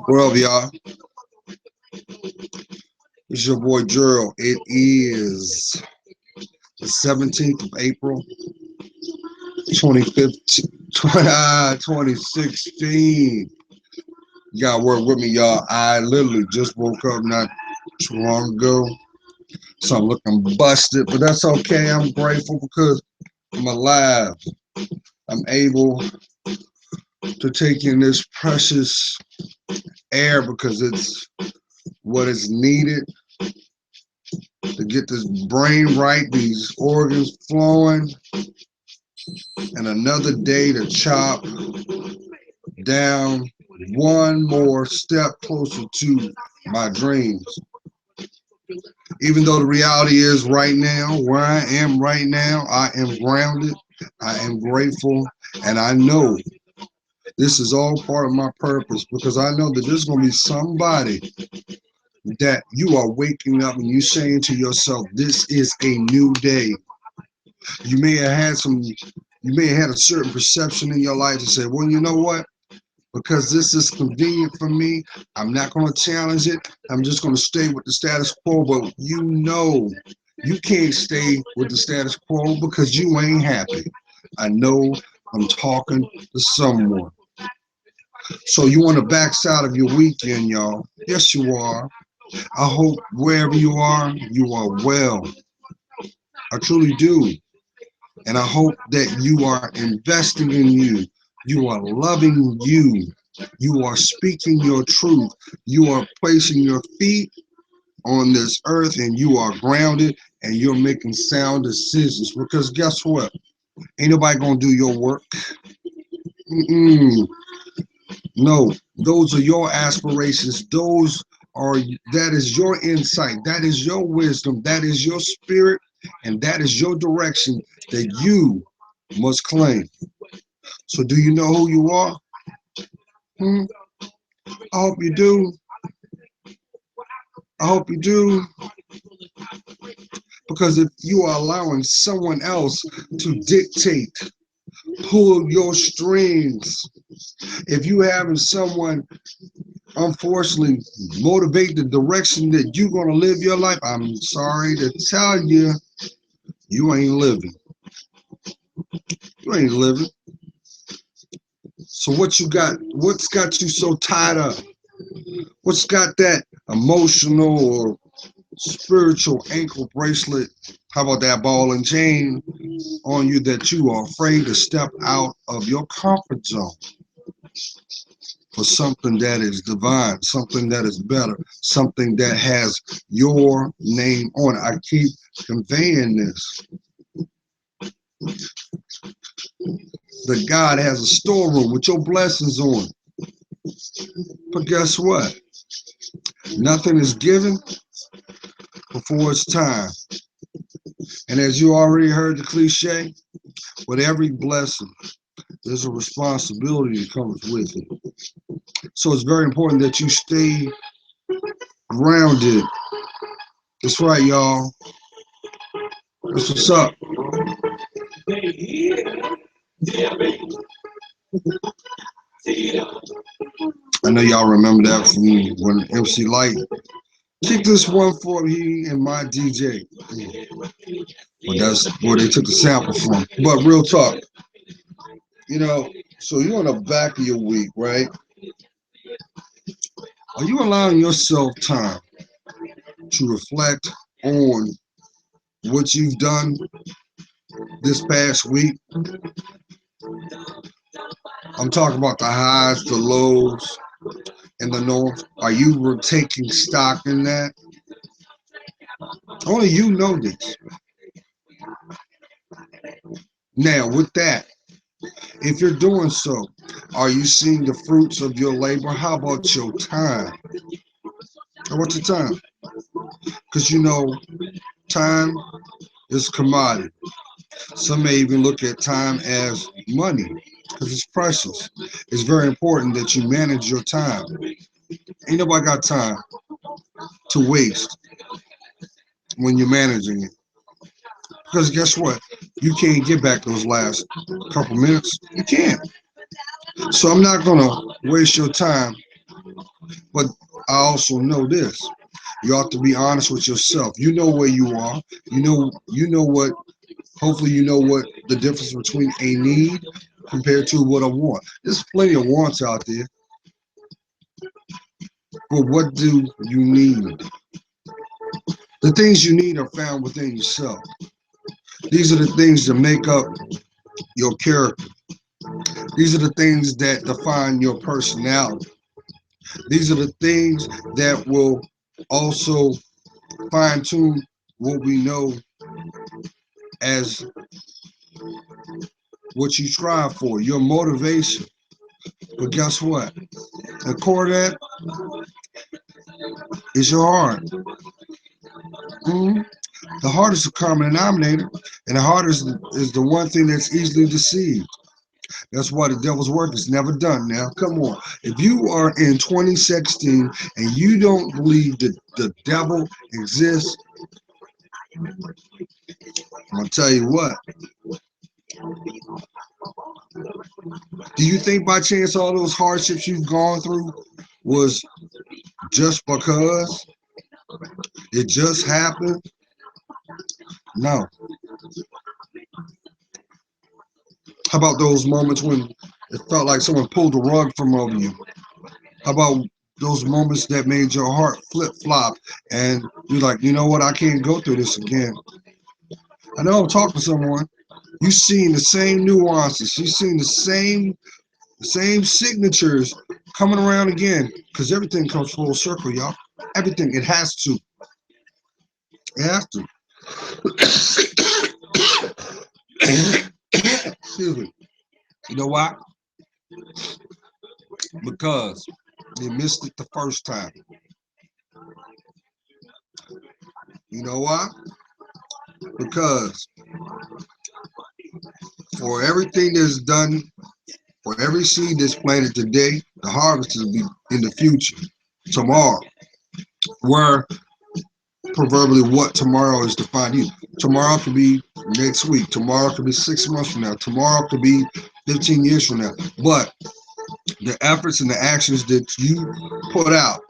What up, y'all? It's your boy Gerald. It is the 17th of April, 2016. You gotta work with me, y'all. I literally just woke up not too long ago, so I'm looking busted, but that's okay. I'm grateful because I'm alive. I'm able to take in this precious air because it's what is needed to get this brain right, these organs flowing, and another day to chop down one more step closer to my dreams. Even though the reality is right now, where I am right now, I am grounded, I am grateful, and I know this is all part of my purpose because I know that there's going to be somebody that you are waking up and you saying to yourself, this is a new day. You may have had a certain perception in your life to say, well, you know what? Because this is convenient for me, I'm not going to challenge it. I'm just going to stay with the status quo. But you know, you can't stay with the status quo because you ain't happy. I know I'm talking to someone. So you on the backside of your weekend, y'all. Yes, you are. I hope wherever you are well. I truly do. And I hope that you are investing in you. You are loving you. You are speaking your truth. You are placing your feet on this earth and you are grounded and you're making sound decisions. Because guess what? Ain't nobody gonna do your work. No, those are your aspirations. That is your insight. That is your wisdom. That is your spirit. And that is your direction that you must claim. So do you know who you are? I hope you do. I hope you do. Because if you are allowing someone else to dictate, pull your strings, if you having someone unfortunately motivate the direction that you're going to live your life, I'm sorry to tell you, you ain't living. You ain't living. So what you got? What's got you so tied up? What's got that emotional or spiritual ankle bracelet? How about that ball and chain on you that you are afraid to step out of your comfort zone for something that is divine, something that is better, something that has your name on it? I keep conveying this. That God has a storeroom with your blessings on it. But guess what? Nothing is given before it's time. And as you already heard the cliche, with every blessing, there's a responsibility that comes with it. So it's very important that you stay grounded. That's right, y'all. That's what's up. I know y'all remember that from when MC Light kicked this one for he and my DJ. But that's where they took the sample from. But real talk, you know, so you're on the back of your week, right? Are you allowing yourself time to reflect on what you've done this past week? I'm talking about the highs, the lows, and the north. Are you taking stock in that? Only you know this. Now, with that, if you're doing so, are you seeing the fruits of your labor? How about your time? How about your time? Because you know, time is a commodity. Some may even look at time as money because it's precious. It's very important that you manage your time. Ain't nobody got time to waste when you're managing it. Because guess what? You can't get back those last couple minutes. You can't. So I'm not going to waste your time. But I also know this. You ought to be honest with yourself. You know where you are. You know what, hopefully you know what the difference between a need compared to what I want. There's plenty of wants out there. But what do you need? The things you need are found within yourself. These are the things that make up your character. These are the things that define your personality. These are the things that will also fine tune what we know as what you strive for, your motivation. But guess what? The core of that is your heart. Mhm. The heart is the common denominator, and the heart is the one thing that's easily deceived. That's why the devil's work is never done. Now, come on. If you are in 2016 and you don't believe that the devil exists, I'm gonna tell you what. Do you think by chance all those hardships you've gone through was just because it just happened? No. How about those moments when it felt like someone pulled the rug from over you? How about those moments that made your heart flip flop and you're like, you know what, I can't go through this again? I know I'm talking to someone. You've seen the same nuances. You've seen the same signatures coming around again because everything comes full circle, y'all. Everything. It has to. It has to. Excuse me. You know why? Because you missed it the first time. You know why? Because for everything that's done, for every seed that's planted today, the harvest will be in the future, tomorrow. Where proverbially what tomorrow is defined you. Tomorrow could be next week. Tomorrow could be 6 months from now. Tomorrow could be 15 years from now. But the efforts and the actions that you put out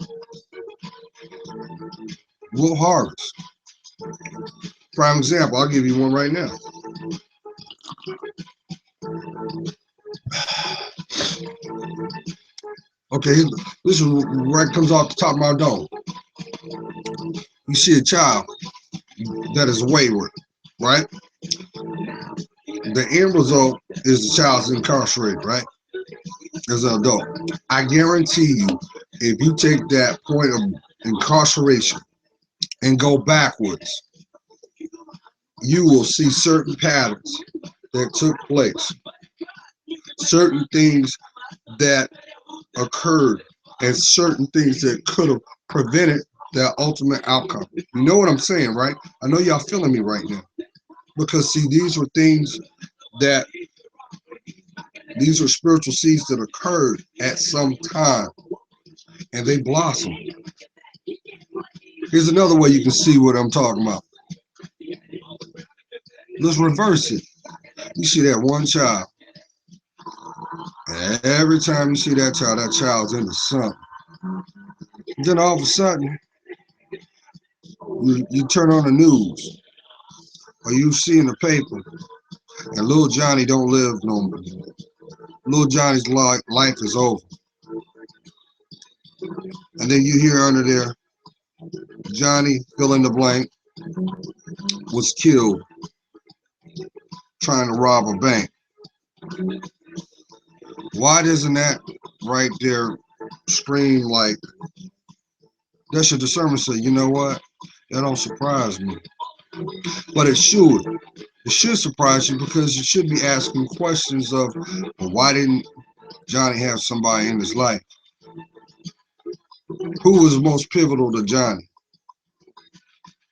will harvest. Prime example, I'll give you one right now. Okay, this is right comes off the top of my dome. You see a child that is wayward, right? The end result is the child's incarcerated, right? As an adult. I guarantee you, if you take that point of incarceration and go backwards, you will see certain patterns that took place, certain things that occurred, and certain things that could have prevented that ultimate outcome. You know what I'm saying, right? I know y'all feeling me right now. Because see, that these were spiritual seeds that occurred at some time and they blossomed. Here's another way you can see what I'm talking about. Let's reverse it. You see that one child. And every time you see that child's into something. Then all of a sudden, you turn on the news or you see in the paper, and little Johnny don't live no more. Little Johnny's life is over. And then you hear under there, Johnny, fill in the blank, was killed trying to rob a bank. Why doesn't that right there scream like, that's your discernment say, you know what? That don't surprise me. But it should. It should surprise you because you should be asking questions of, well, why didn't Johnny have somebody in his life? Who was most pivotal to Johnny?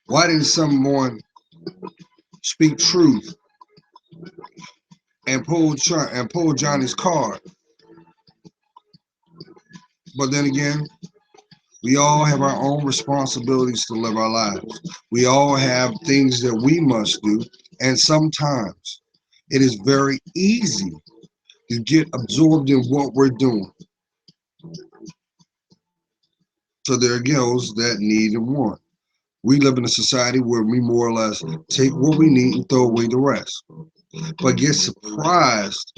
Why didn't someone speak truth and pull Johnny's card? But then again, we all have our own responsibilities to live our lives. We all have things that we must do, and sometimes it is very easy to get absorbed in what we're doing. So there goes that need and want. We live in a society where we more or less take what we need and throw away the rest. But get surprised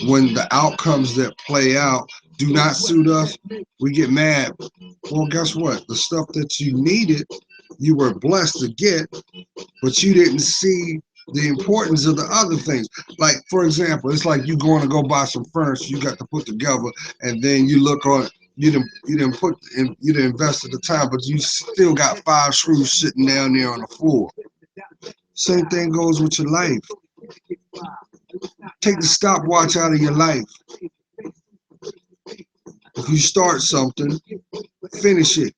when the outcomes that play out do not suit us. We get mad. Well, guess what? The stuff that you needed, you were blessed to get, but you didn't see the importance of the other things. Like, for example, it's like you going to go buy some furniture you got to put together, and then you look on it. You didn't invest at the time, but you still got 5 screws sitting down there on the floor. Same thing goes with your life. Take the stopwatch out of your life. If you start something, finish it.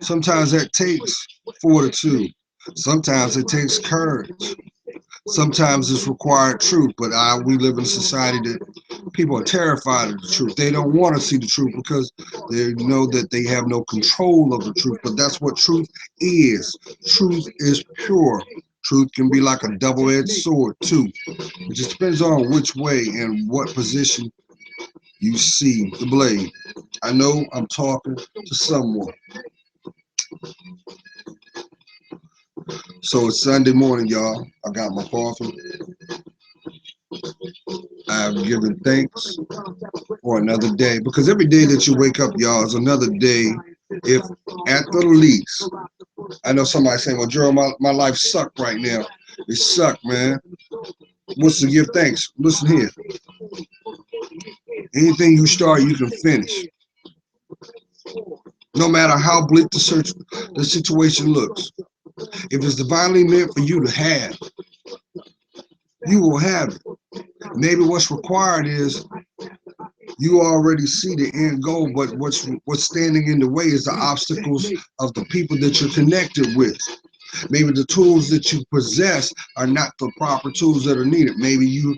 Sometimes that takes fortitude. Sometimes it takes courage. Sometimes it's required truth, but we live in a society that people are terrified of the truth. They don't want to see the truth because they know that they have no control of the truth. But that's what truth is. Truth is pure. Truth can be like a double-edged sword too. It just depends on which way and what position you see the blade. I know I'm talking to someone. So it's Sunday morning, y'all. I got my coffee. I've given thanks for another day because every day that you wake up, y'all, is another day. If at the least, I know somebody saying, well, Gerald, my life sucked right now. It sucked, man. What's to give thanks? Listen here. Anything you start, you can finish. No matter how bleak the situation looks. If it's divinely meant for you to have, you will have it. Maybe what's required is you already see the end goal, but what's standing in the way is the obstacles of the people that you're connected with. Maybe the tools that you possess are not the proper tools that are needed. Maybe you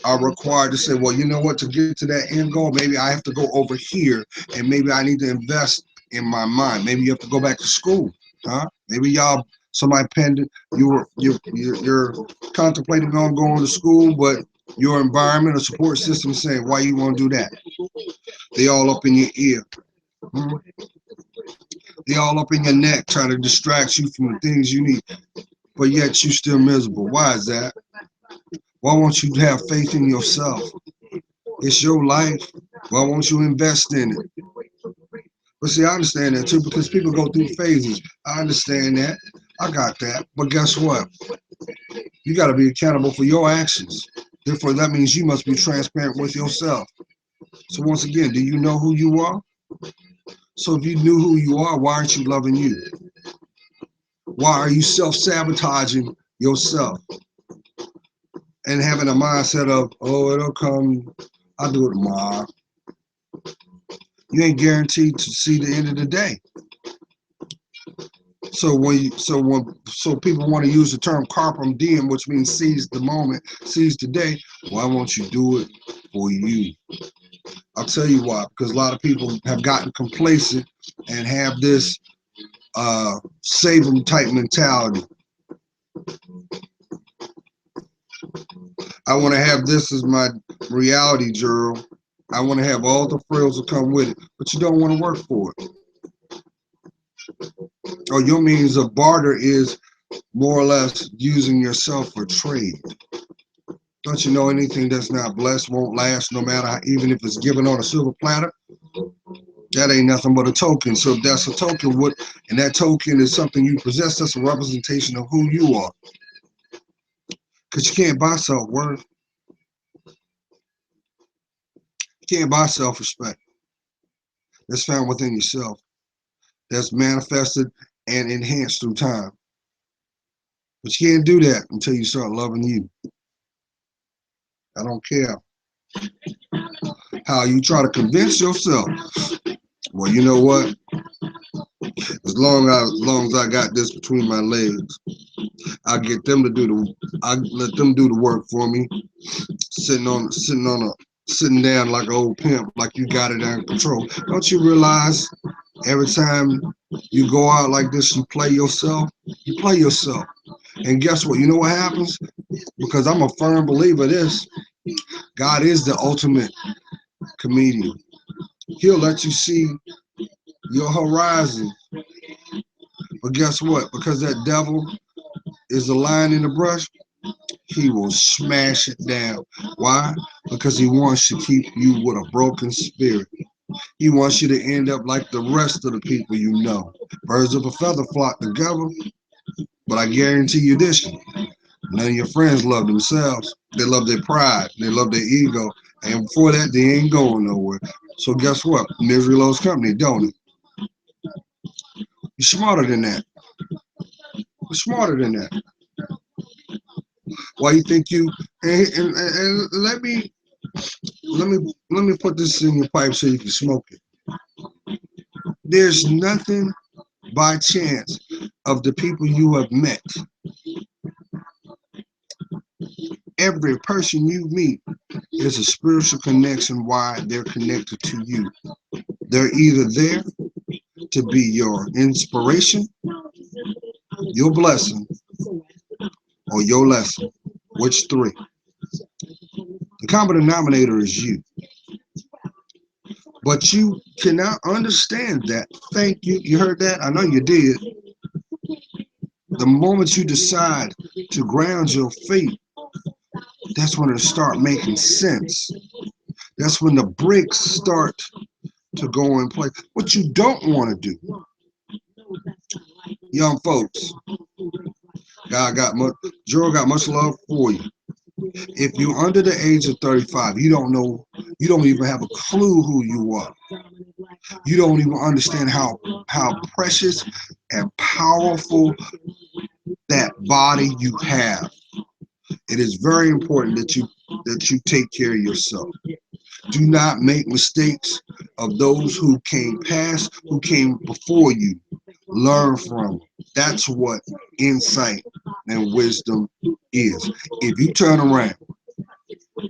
are required to say, well, you know what, to get to that end goal, maybe I have to go over here and maybe I need to invest in my mind. Maybe you have to go back to school, huh? Maybe somebody penned it, you're contemplating on going to school, but your environment or support system is saying, why you want to do that? They all up in your ear. Hmm? They all up in your neck trying to distract you from the things you need, but yet you still miserable. Why is that? Why won't you have faith in yourself? It's your life. Why won't you invest in it? But see, I understand that too because people go through phases. I understand that. I got that. But guess what? You got to be accountable for your actions. Therefore, that means you must be transparent with yourself. So once again, do you know who you are? So if you knew who you are, why aren't you loving you? Why are you self-sabotaging yourself and having a mindset of, oh, it'll come, I'll do it tomorrow. You ain't guaranteed to see the end of the day. So so people want to use the term carpe diem, which means seize the moment, seize the day. Why won't you do it for you? I'll tell you why. Because a lot of people have gotten complacent and have this save them type mentality. I want to have this as my reality journal. I want to have all the frills that come with it, but you don't want to work for it. Or your means of barter is more or less using yourself for trade. Don't you know anything that's not blessed won't last, no matter how, even if it's given on a silver platter? That ain't nothing but a token. So if that's a token, and that token is something you possess, that's a representation of who you are. Because you can't buy self-worth. You can't buy self-respect. That's found within yourself. That's manifested and enhanced through time. But you can't do that until you start loving you. I don't care how you try to convince yourself. Well, you know what? As long as I got this between my legs, I get them to I let them do the work for me. Sitting down like an old pimp, like you got it under control. Don't you realize every time you go out like this, you play yourself? You play yourself. And guess what? You know what happens? Because I'm a firm believer of this. God is the ultimate comedian. He'll let you see your horizon. But guess what? Because that devil is a lion in the brush, he will smash it down. Why? Because he wants to keep you with a broken spirit. He wants you to end up like the rest of the people you know. Birds of a feather flock together. But I guarantee you this, none of your friends love themselves. They love their pride. They love their ego. And before that, they ain't going nowhere. So guess what? Misery loves company, don't it? You're smarter than that. You're smarter than that. Why you think you and let me put this in your pipe so you can smoke it. There's nothing by chance of the people you have met. Every person you meet is a spiritual connection why they're connected to you. They're either there to be your inspiration, your blessing, or your lesson. Which three? The common denominator is you. But you cannot understand that. Thank you. You heard that? I know you did. The moment you decide to ground your faith, that's when it start making sense. That's when the bricks start to go in place. What you don't want to do, young folks, Joe got much love for you. If you're under the age of 35, you don't even have a clue who you are. You don't even understand how precious and powerful that body you have. It is very important that you take care of yourself. Do not make mistakes of those who came past, who came before you. Learn from them. That's what insight and wisdom is. If you turn around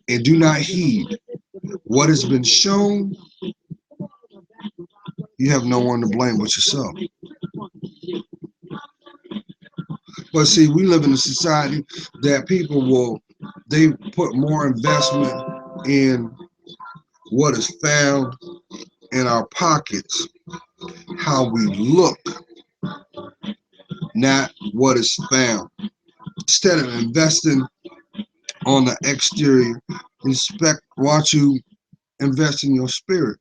and do not heed what has been shown, you have no one to blame but yourself. But see, we live in a society that they put more investment in what is found in our pockets, how we look, not what is found. Instead of investing on the exterior, watch you invest in your spirit.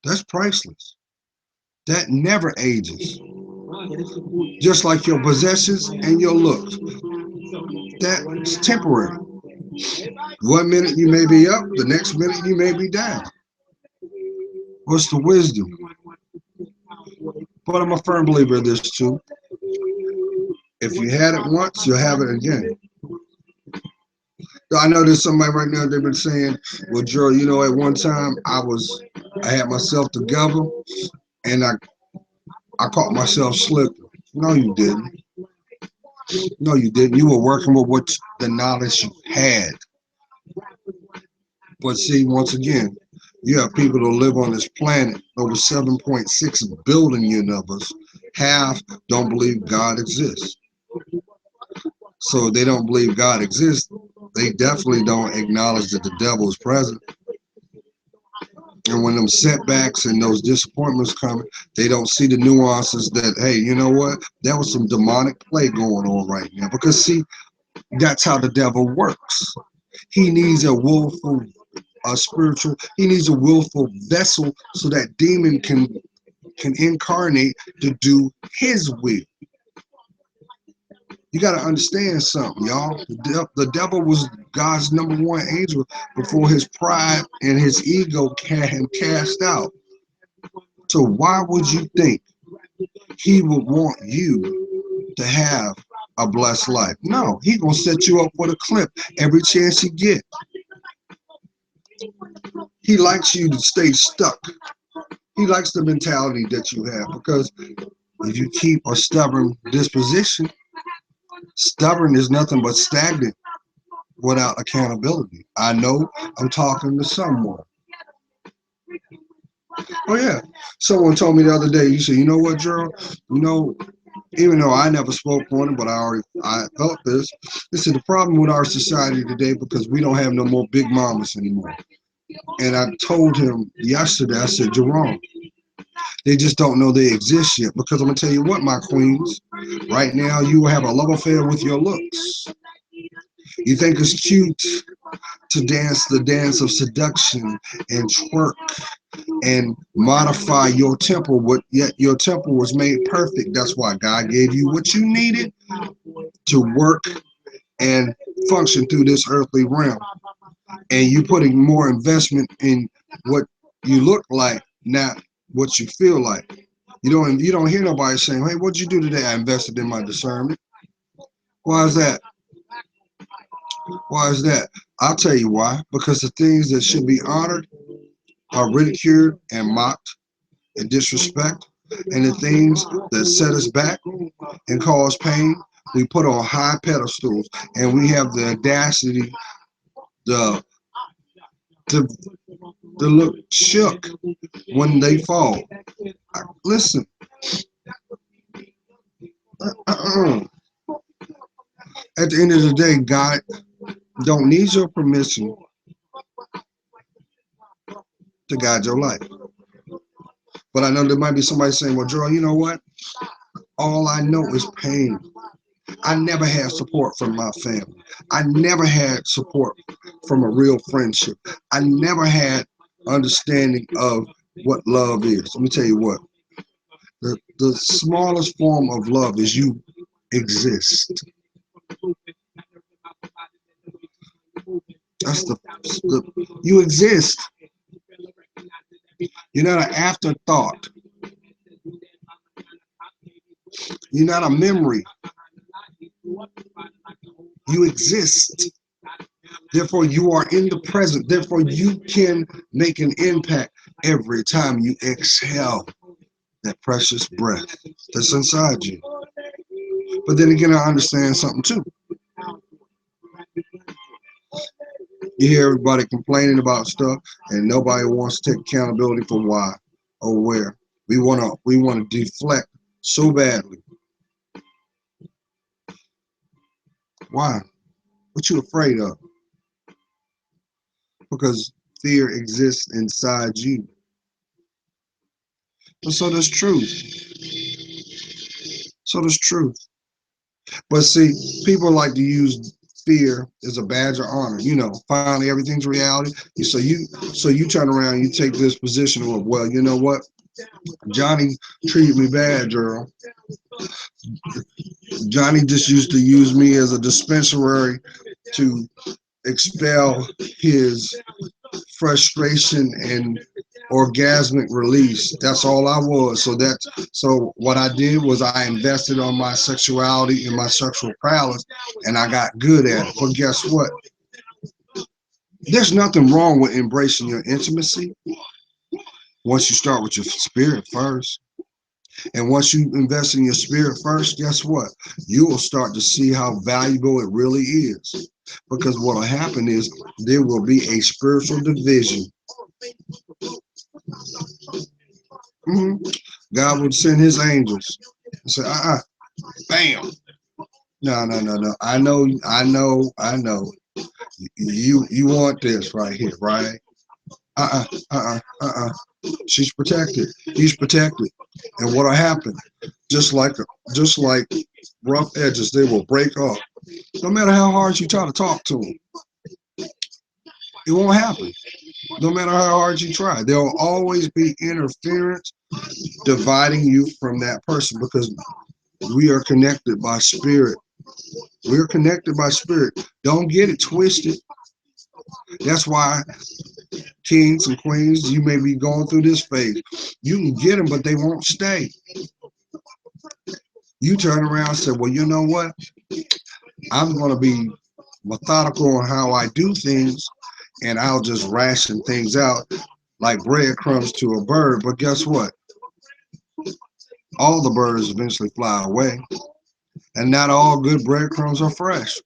That's priceless. That never ages. Just like your possessions and your looks. That's temporary. One minute you may be up, the next minute you may be down. What's the wisdom? But I'm a firm believer of this too. If you had it once, you'll have it again. I know there's somebody right now, they've been saying, well, Joe, at one time I had myself together and I caught myself slipping. No, you didn't. No, you didn't. You were working with the knowledge you had. But see, once again, you have people that live on this planet, over 7.6 billion of us, half don't believe God exists. So they don't believe God exists. they definitely don't acknowledge that the devil is present. And when them setbacks and those disappointments come, they don't see the nuances that, hey, you know what? There was some demonic play going on right now. Because see, that's how the devil works. He needs a willful, a spiritual. He needs a willful vessel so that demon can incarnate to do his will. You got to understand something, y'all. The devil was God's number one angel before his pride and his ego cast out. So why would you think he would want you to have a blessed life? No, he gonna set you up with a clip every chance he get. He likes you to stay stuck. He likes the mentality that you have because if you keep a stubborn disposition, stubborn is nothing but stagnant without accountability. I know I'm talking to someone. Oh yeah, someone told me the other day. You said, you know what, Gerald? You know, even though I never spoke on it, but I felt this. This is the problem with our society today because we don't have no more big mamas anymore. And I told him yesterday, I said, you're wrong. They just don't know they exist yet. Because I'm gonna tell you what, my queens, right now you have a love affair with your looks. You think it's cute to dance the dance of seduction and twerk and modify your temple, but yet your temple was made perfect. That's why God gave you what you needed to work and function through this earthly realm. And you putting more investment in what you look like, not what you feel like. You don't hear nobody saying, hey, what'd you do today? I invested in my discernment. Why is that? Why is that? I'll tell you why. Because the things that should be honored are ridiculed and mocked and disrespect. And the things that set us back and cause pain, we put on high pedestals, and we have the audacity the to, to look shook when they fall. Listen, at the end of the day, God don't need your permission to guide your life. But I know there might be somebody saying, well, Joel, you know what? All I know is pain. I never had support from my family. I never had support from a real friendship. I never had understanding of what love is. Let me tell you what. The smallest form of love is you exist. That's the you exist. You're not an afterthought. You're not a memory. You exist. Therefore, you are in the present. Therefore, you can make an impact every time you exhale that precious breath that's inside you. But then again, I understand something too. You hear everybody complaining about stuff, and nobody wants to take accountability for why or where. We wanna deflect so badly. Why? What you afraid of? Because fear exists inside you. But so does truth. So does truth. But see, people like to use fear as a badge of honor. You know, finally everything's reality. So you turn around, you take this position of, well, you know what? Johnny treated me bad, girl. Johnny just used to use me as a dispensary to expel his frustration and orgasmic release. That's all I was. So what I did was I invested on my sexuality and my sexual prowess, and I got good at it. But guess what? There's nothing wrong with embracing your intimacy once you start with your spirit first. And once you invest in your spirit first, guess what? You will start to see how valuable it really is. Because what will happen is there will be a spiritual division. God would send his angels and say, bam. No. I know. You want this right here, right? She's protected. He's protected. And what'll happen? Just like rough edges, they will break off. No matter how hard you try to talk to them, it won't happen. No matter how hard you try, there will always be interference dividing you from that person because we are connected by spirit. We're connected by spirit. Don't get it twisted. That's why kings and queens, you may be going through this phase. You can get them, but they won't stay. You turn around and say, well, you know what? I'm going to be methodical on how I do things, and I'll just ration things out like breadcrumbs to a bird. But guess what? All the birds eventually fly away, and not all good breadcrumbs are fresh.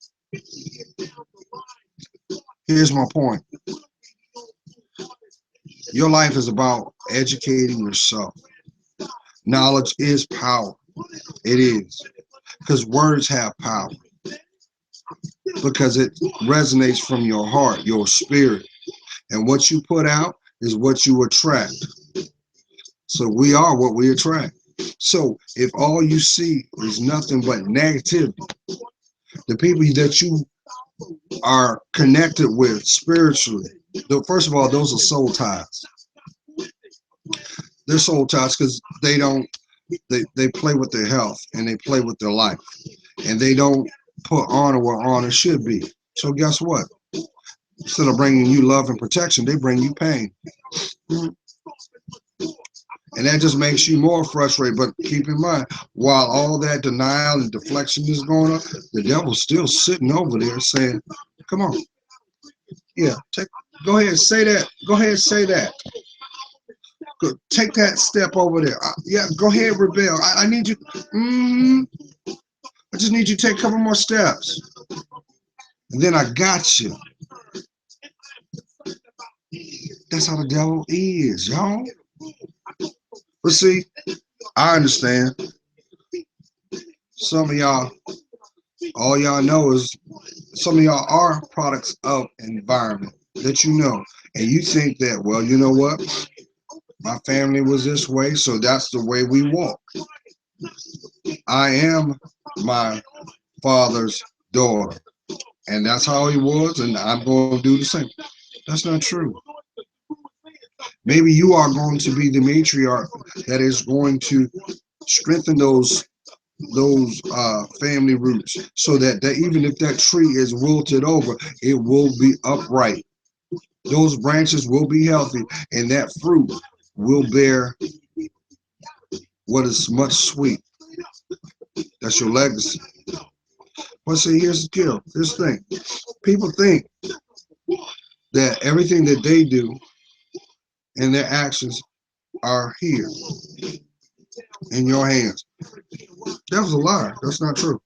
Here's my point. Your life is about educating yourself. Knowledge is power. It is. Because words have power. Because it resonates from your heart, your spirit. And what you put out is what you attract. So we are what we attract. So if all you see is nothing but negativity, the people that you are connected with spiritually, first of all, those are soul ties. They're soul ties because they play with their health and they play with their life. And they don't put honor where honor should be. So guess what? Instead of bringing you love and protection, they bring you pain. And that just makes you more frustrated. But keep in mind, while all that denial and deflection is going on, the devil's still sitting over there saying, come on. Yeah, go ahead and say that. Go ahead and say that. Take that step over there. Yeah, go ahead, rebel. I need you. I just need you to take a couple more steps. And then I got you. That's how the devil is, y'all. But see, I understand. Some of y'all, all y'all know is some of y'all are products of environment that you know. And you think that, well, you know what? My family was this way, so that's the way we walk. I am my father's daughter. And that's how he was, and I'm going to do the same. That's not true. Maybe you are going to be the matriarch that is going to strengthen those family roots so that even if that tree is wilted over, it will be upright. Those branches will be healthy, and that fruit will bear what is much sweet. That's your legacy. But see, here's the deal. Here's the thing. People think that everything that they do and their actions are here in your hands. That was a lie. That's not true.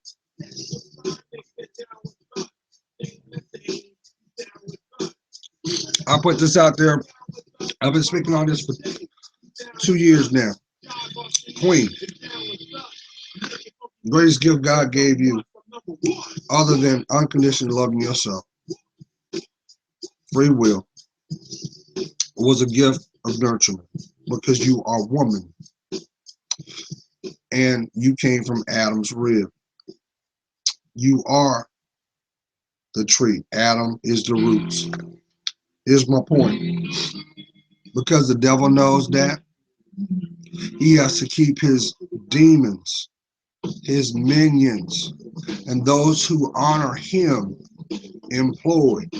I put this out there. I've been speaking on this for 2 years now. Queen, greatest gift God gave you, other than unconditionally loving yourself, free will, was a gift of nurturing because you are a woman and you came from Adam's rib. You are the tree. Adam is the roots. Here's my point. Because the devil knows that, he has to keep his demons, his minions, and those who honor him employed.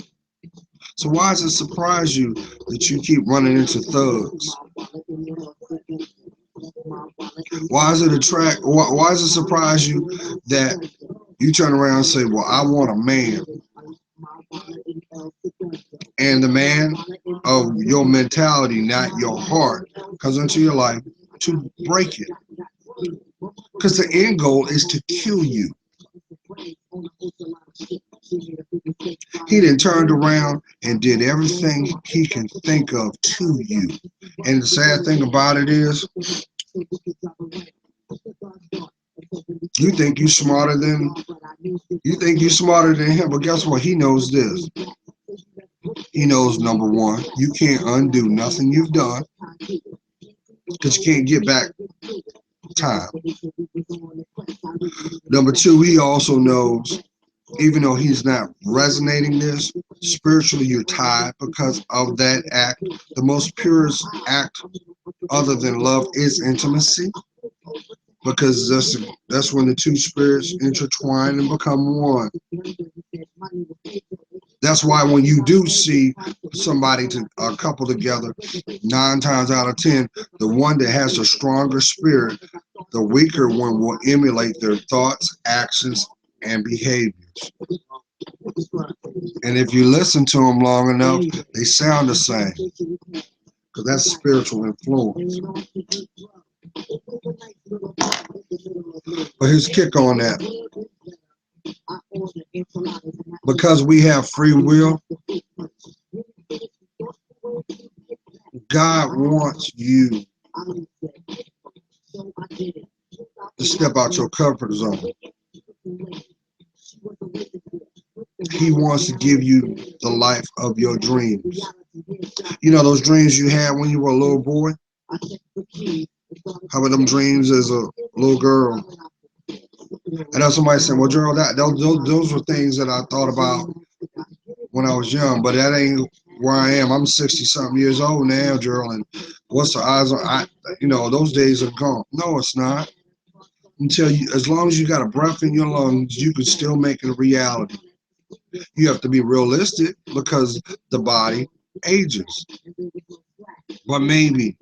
So why does it surprise you that you keep running into thugs? Why does it surprise you that you turn around and say, well, I want a man, and the man of your mentality, not your heart, comes into your life to break it? Because the end goal is to kill you. He then turned around and did everything he can think of to you. And the sad thing about it is, You think you're smarter than him, but guess what? He knows this. He knows number one, you can't undo nothing you've done because you can't get back time. Number two, he also knows, even though he's not resonating this, spiritually you're tied because of that act. The most purest act other than love is intimacy, because that's when the two spirits intertwine and become one. That's why when you do see a couple together, 9 times out of 10, the one that has a stronger spirit, the weaker one will emulate their thoughts, actions, and behaviors. And if you listen to them long enough, they sound the same, because that's spiritual influence. But his kick on that, because we have free will, God wants you to step out your comfort zone. He wants to give you the life of your dreams. You know those dreams you had when you were a little boy? How about them dreams as a little girl? I know somebody said, well, Gerald, those were things that I thought about when I was young, but that ain't where I am. I'm 60-something years old now, Gerald, and what's the odds those days are gone. No, it's not. As long as you got a breath in your lungs, you can still make it a reality. You have to be realistic because the body ages. But maybe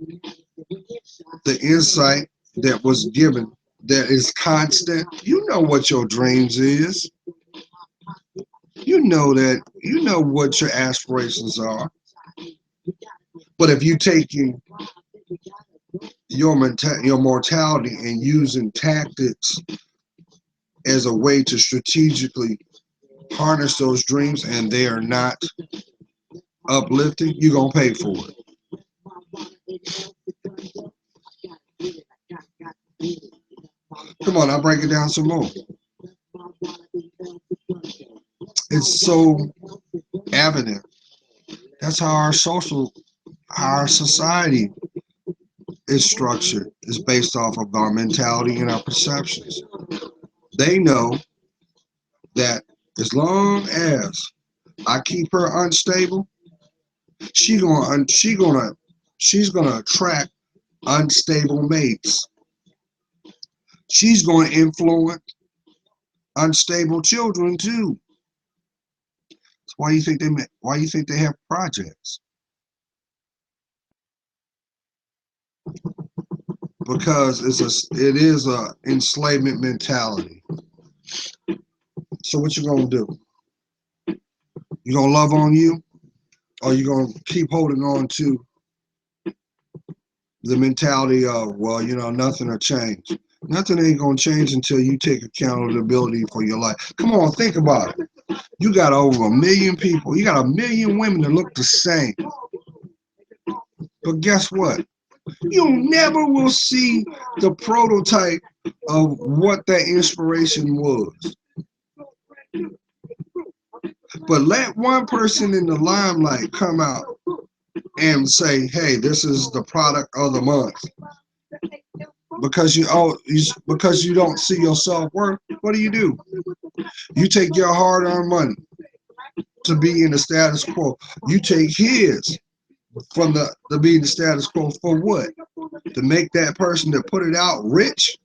the insight that was given that is constant, you know what your dreams is. You know what your aspirations are. But if you taking your mortality and using tactics as a way to strategically harness those dreams and they are not uplifting, you're going to pay for it. Come on, I'll break it down some more. It's so evident. That's how our society is structured, is based off of our mentality and our perceptions. They know that as long as I keep her unstable, she's gonna attract unstable mates. She's gonna influence unstable children too. So why you think they have projects? Because it is a enslavement mentality. So what you gonna do? You gonna love on you, or you gonna keep holding on to the mentality of, well, nothing will change. Nothing ain't gonna change until you take accountability for your life. Come on, think about it. You got over 1 million people. You got 1 million women that look the same. But guess what? You never will see the prototype of what that inspiration was. But let one person in the limelight come out and say, hey, this is the product of the month. Because you don't see your self-worth, what do? You take your hard-earned money to be in the status quo. You take his from to be in the status quo for what? To make that person that put it out rich?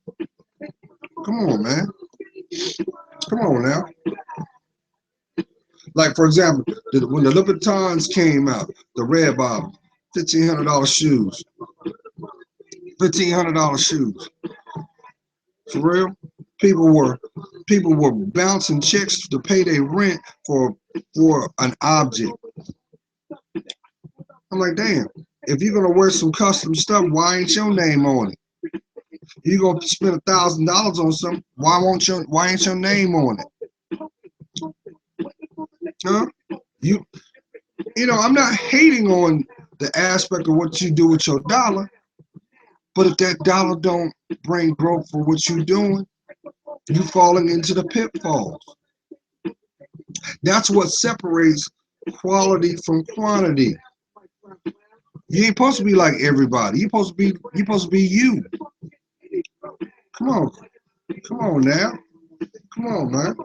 Come on, man. Come on now. Like, for example, when the Louboutins came out, the red bottom, $1,500 shoes. $1,500 shoes. For real? People were bouncing checks to pay their rent for an object. I'm like, damn, if you're gonna wear some custom stuff, why ain't your name on it? You're gonna spend $1,000 on something, why ain't your name on it? Huh? I'm not hating on the aspect of what you do with your dollar, but if that dollar don't bring growth for what you're doing, You falling into the pitfalls. That's what separates quality from quantity. You ain't supposed to be like everybody. You supposed to be you. Come on. Come on now. Come on, man.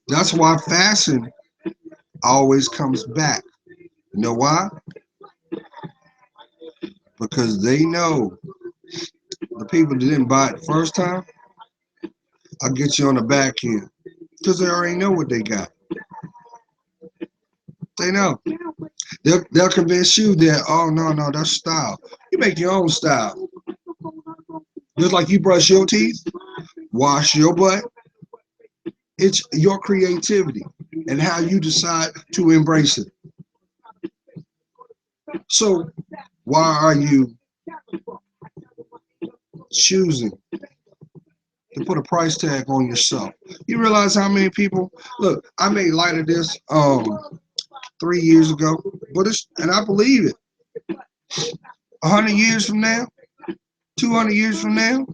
That's why fashion always comes back. You know why? Because they know the people that didn't buy it the first time, I'll get you on the back end. Because they already know what they got. They know. They'll convince you that, oh, no, no, that's style. You make your own style. Just like you brush your teeth, wash your butt. It's your creativity and how you decide to embrace it. So why are you choosing to put a price tag on yourself? You realize how many people look, I made light of this 3 years ago, but it's and I believe it. 100 years from now, 200 years from now,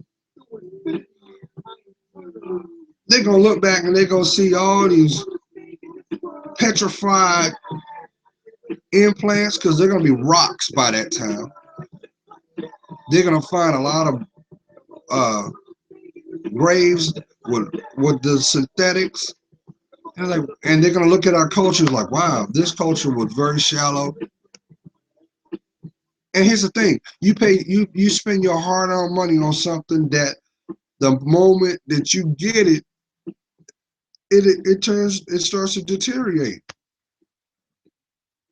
they're gonna look back and they're gonna see all these petrified implants because they're gonna be rocks by that time. They're gonna find a lot of uh, graves with the synthetics. And they're gonna look at our culture like, wow, this culture was very shallow. And here's the thing: you spend your hard-earned money on something that the moment that you get it, it starts to deteriorate.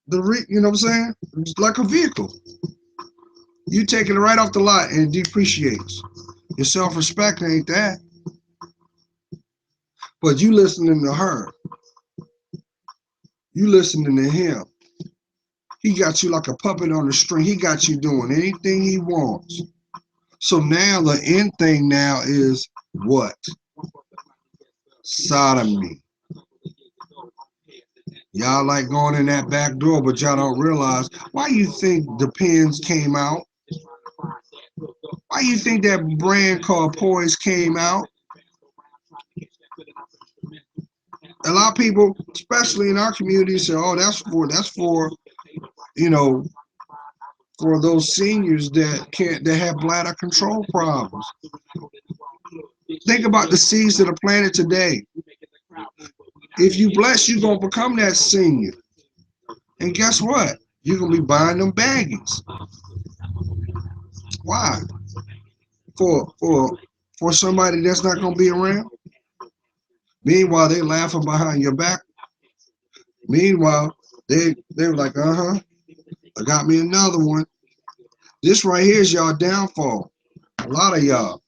You know what I'm saying? It's like a vehicle. You taking it right off the lot and it depreciates. Your self-respect ain't that. But you listening to her, you listening to him. He got you like a puppet on the string. He got you doing anything he wants. So now the end thing now is what? Sodomy. Y'all like going in that back door, but y'all don't realize why you think the pens came out. Why you think that brand called Poise came out? A lot of people, especially in our community, say, "Oh, that's for you know for those seniors that have bladder control problems." Think about the seeds that are planted today. If you bless, you're gonna become that senior. And guess what? You're gonna be buying them baggies. Why? For for somebody that's not gonna be around. Meanwhile, they laughing behind your back. Meanwhile, they were like, I got me another one. This right here is y'all downfall. A lot of y'all.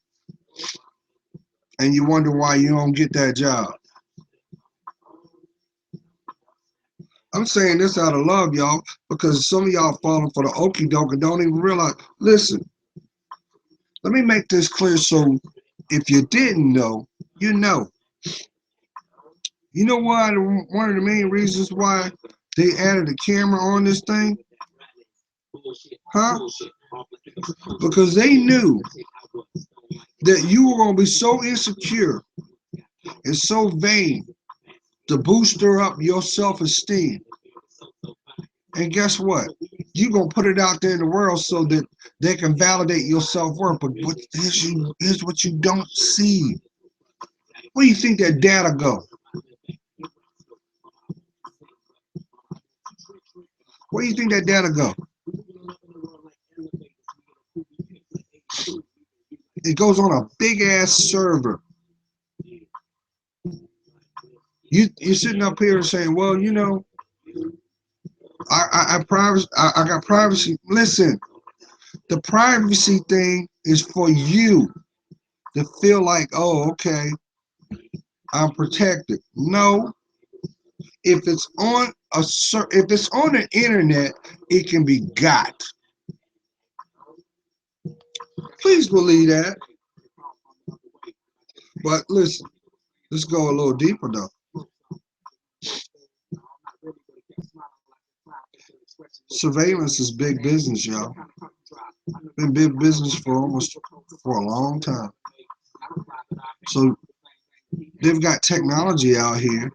And you wonder why you don't get that job. I'm saying this out of love, y'all, because some of y'all falling for the okie doke and don't even realize. Listen, let me make this clear so if you didn't know, you know. You know why? One of the main reasons why they added a camera on this thing? Huh? Because they knew that you were going to be so insecure and so vain to booster up your self-esteem. And guess what? You're going to put it out there in the world so that they can validate your self-worth. But here's what you don't see. Where do you think that data go? Where do you think that data go? It goes on a big ass server. You're sitting up here saying, well, I got privacy. Listen, the privacy thing is for you to feel like, oh, okay, I'm protected. No, if it's on the internet, it can be got. Please believe that. But listen, let's go a little deeper though. Surveillance is big business, y'all. Been big business for a long time. So they've got technology out here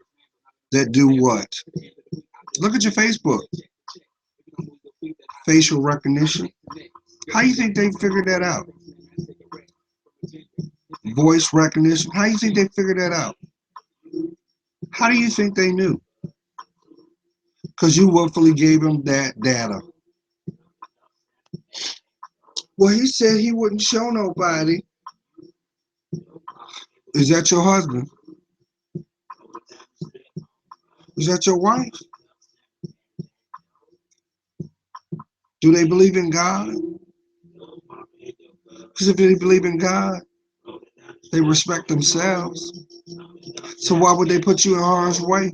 that do what? Look at your Facebook. Facial recognition. How do you think they figured that out? Voice recognition. How do you think they figured that out? How do you think they knew? Because you willfully gave them that data. Well, he said he wouldn't show nobody. Is that your husband? Is that your wife? Do they believe in God? Because if they believe in God, they respect themselves. So why would they put you in harm's way?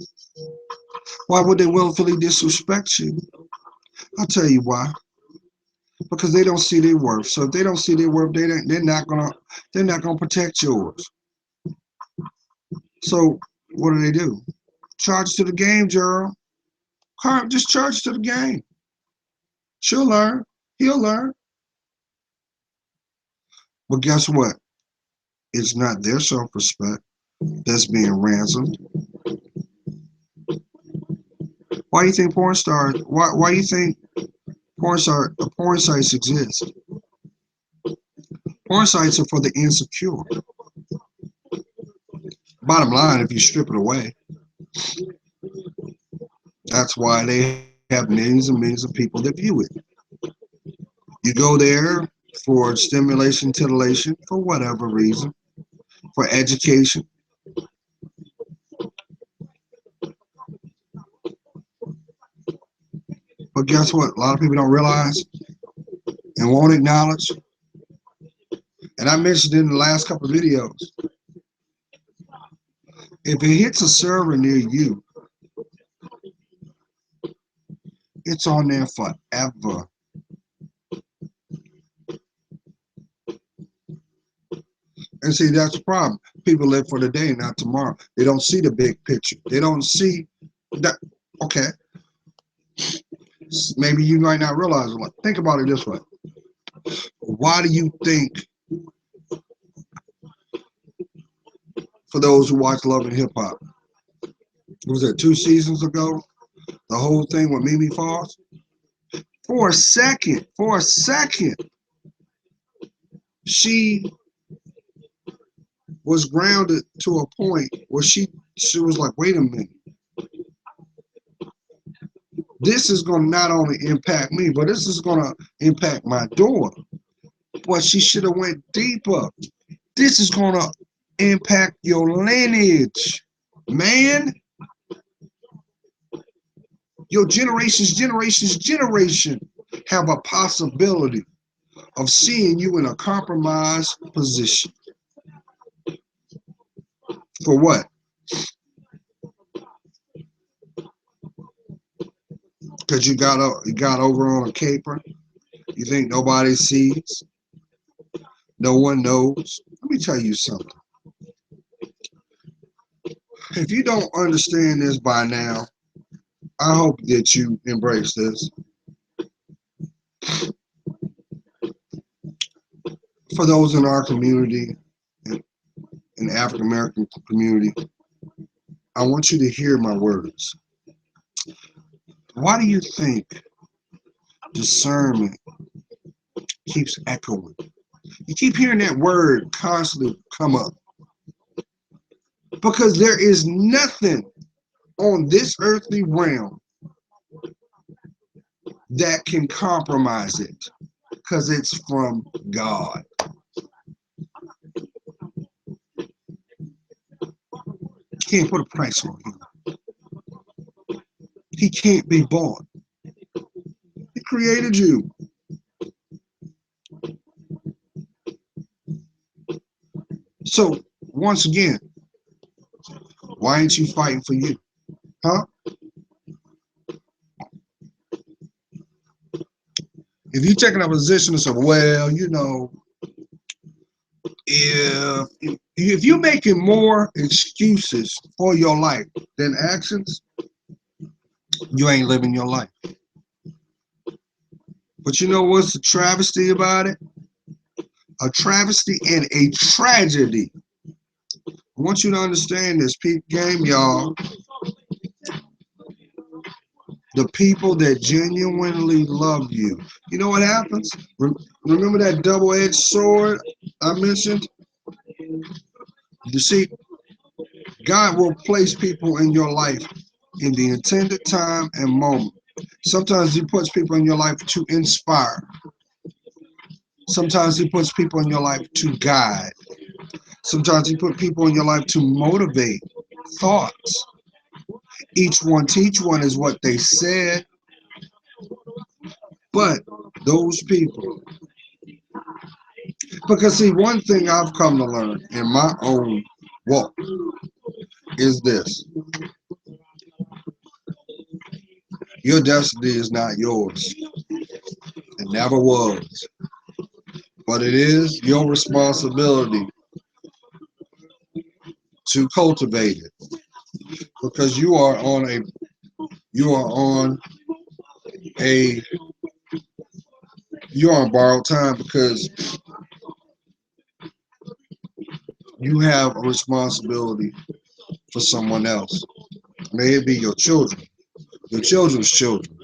Why would they willfully disrespect you? I'll tell you why. Because they don't see their worth. So if they don't see their worth, they're not gonna protect yours. So what do? Charge to the game, Gerald. Just charge to the game. She'll learn. He'll learn. But guess what? It's not their self-respect that's being ransomed. Why do you think porn stars? Why do you think porn sites exist? Porn sites are for the insecure. Bottom line, if you strip it away, that's why they have millions and millions of people that view it. You go there for stimulation, titillation, for whatever reason, for education. But guess what? A lot of people don't realize and won't acknowledge. And I mentioned in the last couple of videos, if it hits a server near you, it's on there forever. And see, that's the problem. People live for the day, not tomorrow. They don't see the big picture. They don't see that. Okay, maybe you might not realize it. Think about it this way. Why do you think, for those who watch Love and Hip Hop, was it 2 seasons ago? The whole thing with Mimi Foss? For a second, she was grounded to a point where she was like, wait a minute. This is going to not only impact me, but this is going to impact my daughter. But she should have went deeper. This is going to impact your lineage, man. Your generation have a possibility of seeing you in a compromised position. For what? Because you got over on a caper. You think nobody sees? No one knows. Let me tell you something. If you don't understand this by now, I hope that you embrace this. For those in our community, in the African American community, I want you to hear my words. Why do you think discernment keeps echoing? You keep hearing that word constantly come up. Because there is nothing on this earthly realm that can compromise it. Because it's from God. You can't put a price on him. He can't be bought. He created you. So, once again, why ain't you fighting for you? Huh? If you're taking a position and say, well, you know, if you're making more excuses for your life than actions, you ain't living your life. But you know what's the travesty about it? A travesty and a tragedy I want you to understand this peep game, y'all. The people that genuinely love you. You know what happens? Remember that double-edged sword I mentioned? You see, God will place people in your life in the intended time and moment. Sometimes He puts people in your life to inspire. Sometimes He puts people in your life to guide. Sometimes He put people in your life to motivate thoughts. Each one teach one is what they said, but those people, because see, one thing I've come to learn in my own walk is this: your destiny is not yours. It never was. But it is your responsibility to cultivate it, because you are on a you're on borrowed time, because you have a responsibility for someone else. May it be your children, your children's children,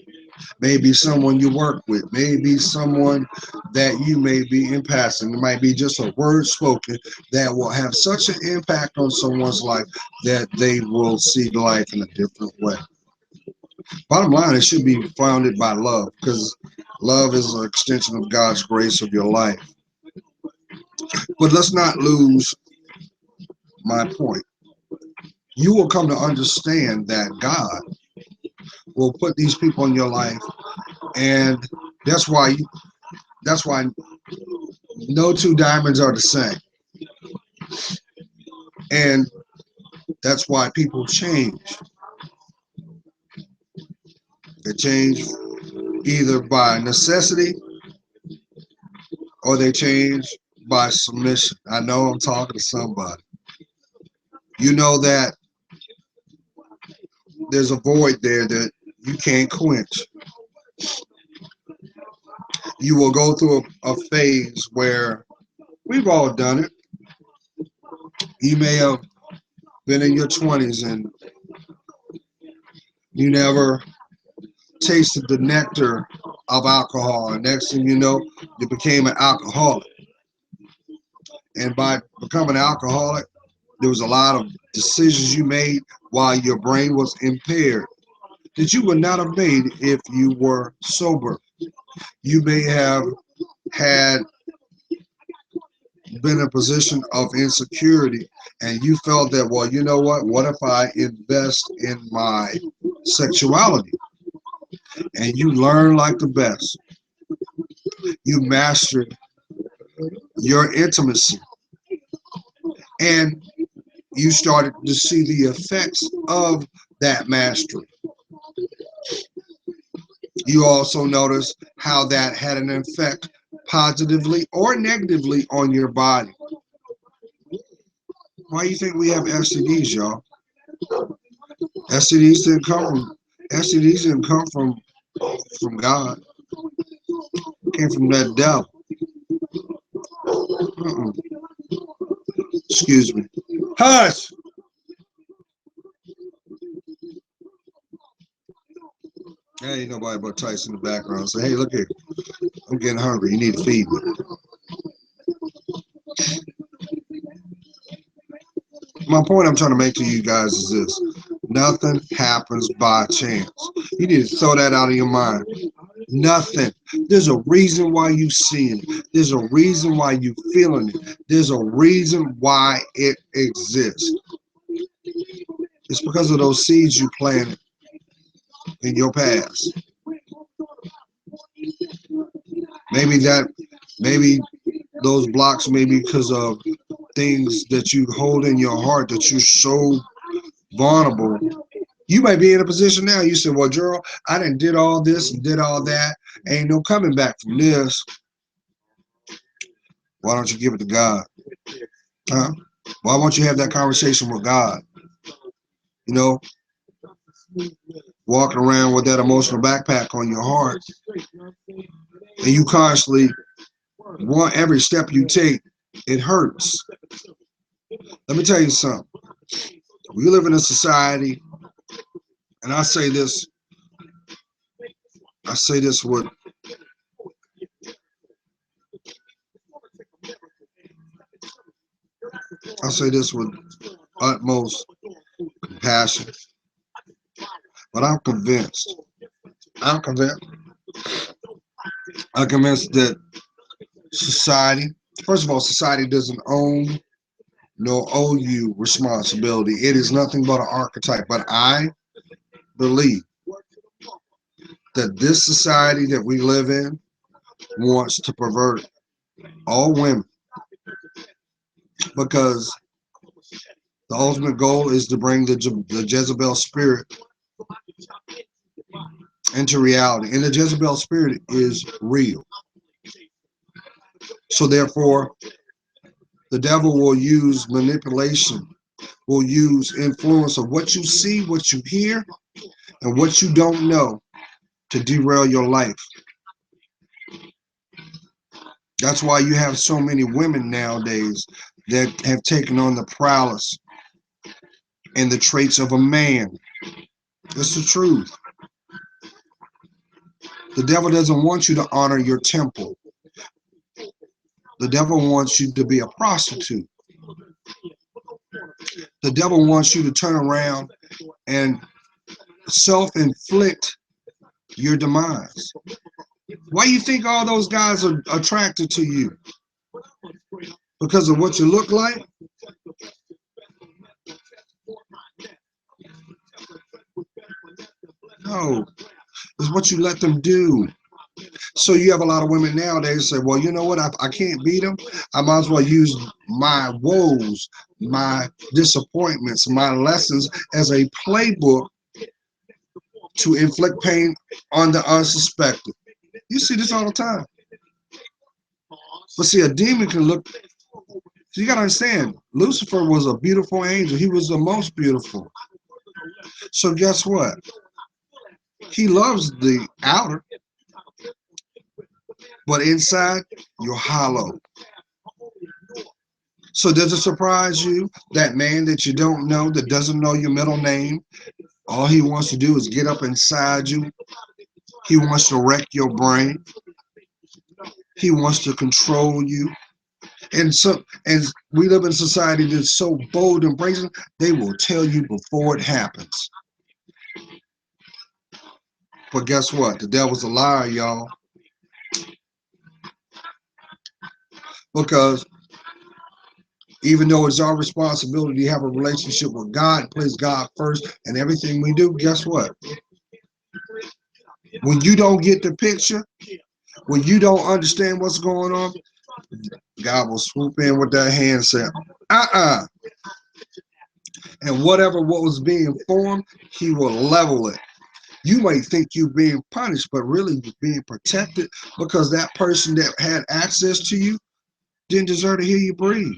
maybe someone you work with, maybe someone that you may be impacting. It might be just a word spoken that will have such an impact on someone's life that they will see life in a different way. Bottom line, it should be founded by love, because love is an extension of God's grace of your life. But let's not lose my point. You will come to understand that God will put these people in your life, and that's why that's why no two diamonds are the same, and that's why people change. They change either by necessity or they change by submission. I know I'm talking to somebody. You know that there's a void there that you can't quench. You will go through a phase where we've all done it. You may have been in your 20s and you never tasted the nectar of alcohol. And next thing you know, you became an alcoholic. And by becoming an alcoholic, there was a lot of decisions you made while your brain was impaired that you would not have made if you were sober. You may have had been in a position of insecurity and you felt that, well, you know what if I invest in my sexuality? And you learn like the best. You mastered your intimacy, and you started to see the effects of that mastery. You also notice how that had an effect positively or negatively on your body. Why do you think we have STDs, y'all? STDs didn't come from STDs didn't come from God. It came from that devil. Uh-uh. Excuse me. Hush. There ain't nobody but Tyson in the background. Say, hey, look here. I'm getting hungry. You need to feed me. My point I'm trying to make to you guys is this: nothing happens by chance. You need to throw that out of your mind. Nothing. There's a reason why you seeing it. There's a reason why you feeling it. There's a reason why it exists. It's because of those seeds you planted in your past. Maybe maybe those blocks may be because of things that you hold in your heart that you're so vulnerable. You might be in a position now. You said, well, Gerald, I did all this and did all that. Ain't no coming back from this. Why don't you give it to God? Huh? Why won't you have that conversation with God? You know, walking around with that emotional backpack on your heart, and you constantly want every step you take, it hurts. Let me tell you something. We live in a society, and I say this with I say this with utmost compassion, but I'm convinced, I'm convinced that society, first of all, society doesn't own nor owe you responsibility. It is nothing but an archetype. But I believe that this society that we live in wants to pervert all women because the ultimate goal is to bring the Jezebel spirit into reality. And the Jezebel spirit is real. So therefore, the devil will use manipulation, will use influence of what you see, what you hear, and what you don't know to derail your life. That's why you have so many women nowadays that have taken on the prowess and the traits of a man. It's the truth. The devil doesn't want you to honor your temple. The devil wants you to be a prostitute. The devil wants you to turn around and self-inflict your demise. Why you think all those guys are attracted to you? Because of what you look like? No, it's what you let them do. So you have a lot of women nowadays say, well, you know what? I can't beat them. I might as well use my woes, my disappointments, my lessons as a playbook to inflict pain on the unsuspected. You see this all the time. But see, a demon can look. So you got to understand, Lucifer was a beautiful angel. He was the most beautiful. So guess what? He loves the outer, but inside, you're hollow. So does it surprise you that man that you don't know, that doesn't know your middle name, all he wants to do is get up inside you. He wants to wreck your brain. He wants to control you. And we live in a society that's so bold and brazen, they will tell you before it happens. But guess what? The devil's a liar, y'all. Because even though it's our responsibility to have a relationship with God, place God first and everything we do, guess what? When you don't get the picture, when you don't understand what's going on, God will swoop in with that hand and say, uh-uh. And what was being formed, he will level it. You might think you're being punished, but really you're being protected because that person that had access to you didn't deserve to hear you breathe.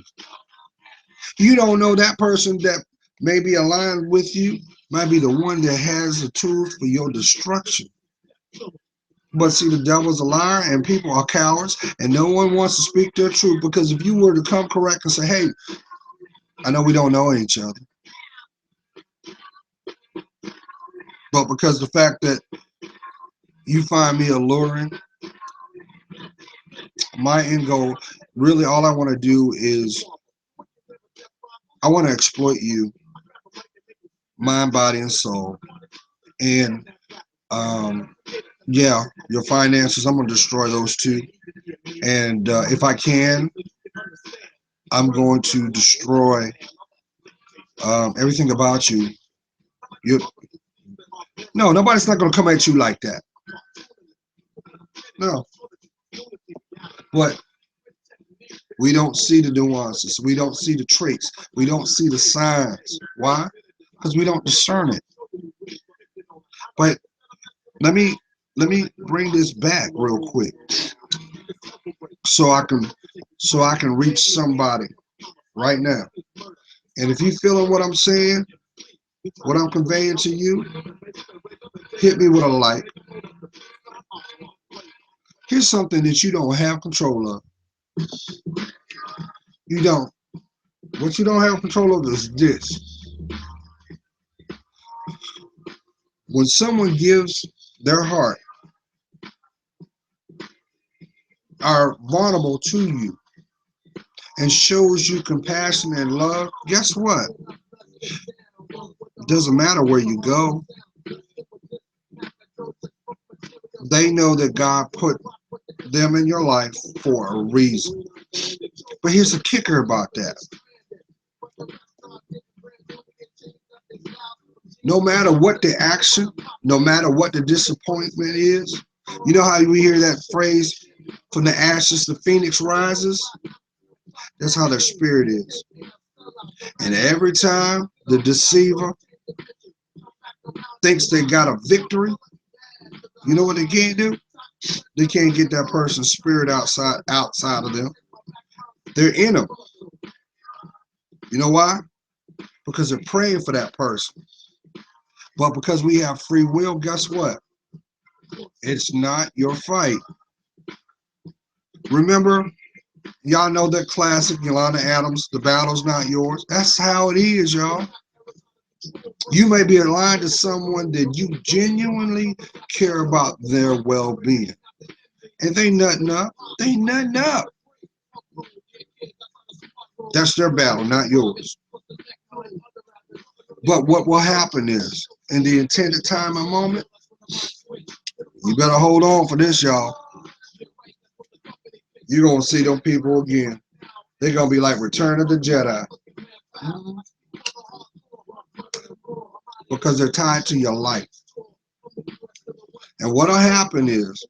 You don't know that person that may be aligned with you might be the one that has the tools for your destruction. But see, the devil's a liar and people are cowards and no one wants to speak their truth because if you were to come correct and say, hey, I know we don't know each other, but because the fact that you find me alluring, my end goal, really all I want to do is I want to exploit you, mind, body, and soul. And yeah, your finances, I'm going to destroy those too. And if I can, I'm going to destroy everything about you. You, no, nobody's not going to come at you like that. No, but we don't see the nuances. We don't see the traits. We don't see the signs. Why? Because we don't discern it. But let me bring this back real quick so I can reach somebody right now. And if you feeling what I'm saying, what I'm conveying to you, hit me with a like. Here's something that you don't have control of. You don't. What you don't have control of is this. When someone gives their heart, are vulnerable to you, and shows you compassion and love, guess what? It doesn't matter where you go. They know that God put them in your life for a reason. But here's the kicker about that. No matter what the action, no matter what the disappointment is, you know how we hear that phrase, from the ashes the phoenix rises? That's how their spirit is. And every time the deceiver thinks they got a victory, you know what they can't do? They can't get that person's spirit outside of them. They're in them. You know why? Because they're praying for that person. But because we have free will, guess what? It's not your fight. Remember, y'all know that classic Yolanda Adams, the battle's not yours. That's how it is, y'all. You may be aligned to someone that you genuinely care about their well-being. And they nutting up. They nutting up. That's their battle, not yours. But what will happen is, in the intended time and moment, you better hold on for this, y'all. You're going to see them people again. They're going to be like Return of the Jedi because they're tied to your life. And what'll happen is,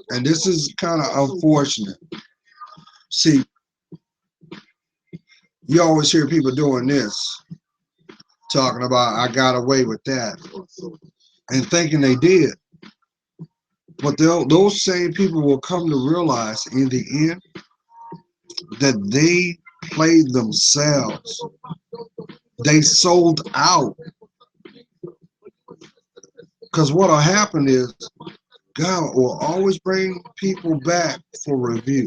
and this is kind of unfortunate. See, you always hear people doing this, talking about, I got away with that, and thinking they did. But those same people will come to realize in the end that they played themselves. They sold out. Because what'll happen is God will always bring people back for review.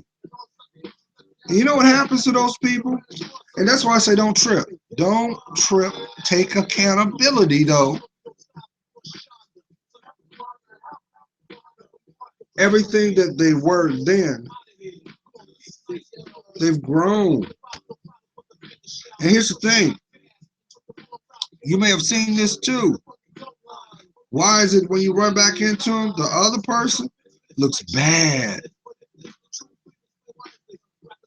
And you know what happens to those people? And that's why I say don't trip. Don't trip. Take accountability, though. Everything that they were then, they've grown. And here's the thing. You may have seen this too. Why is it when you run back into them, the other person looks bad?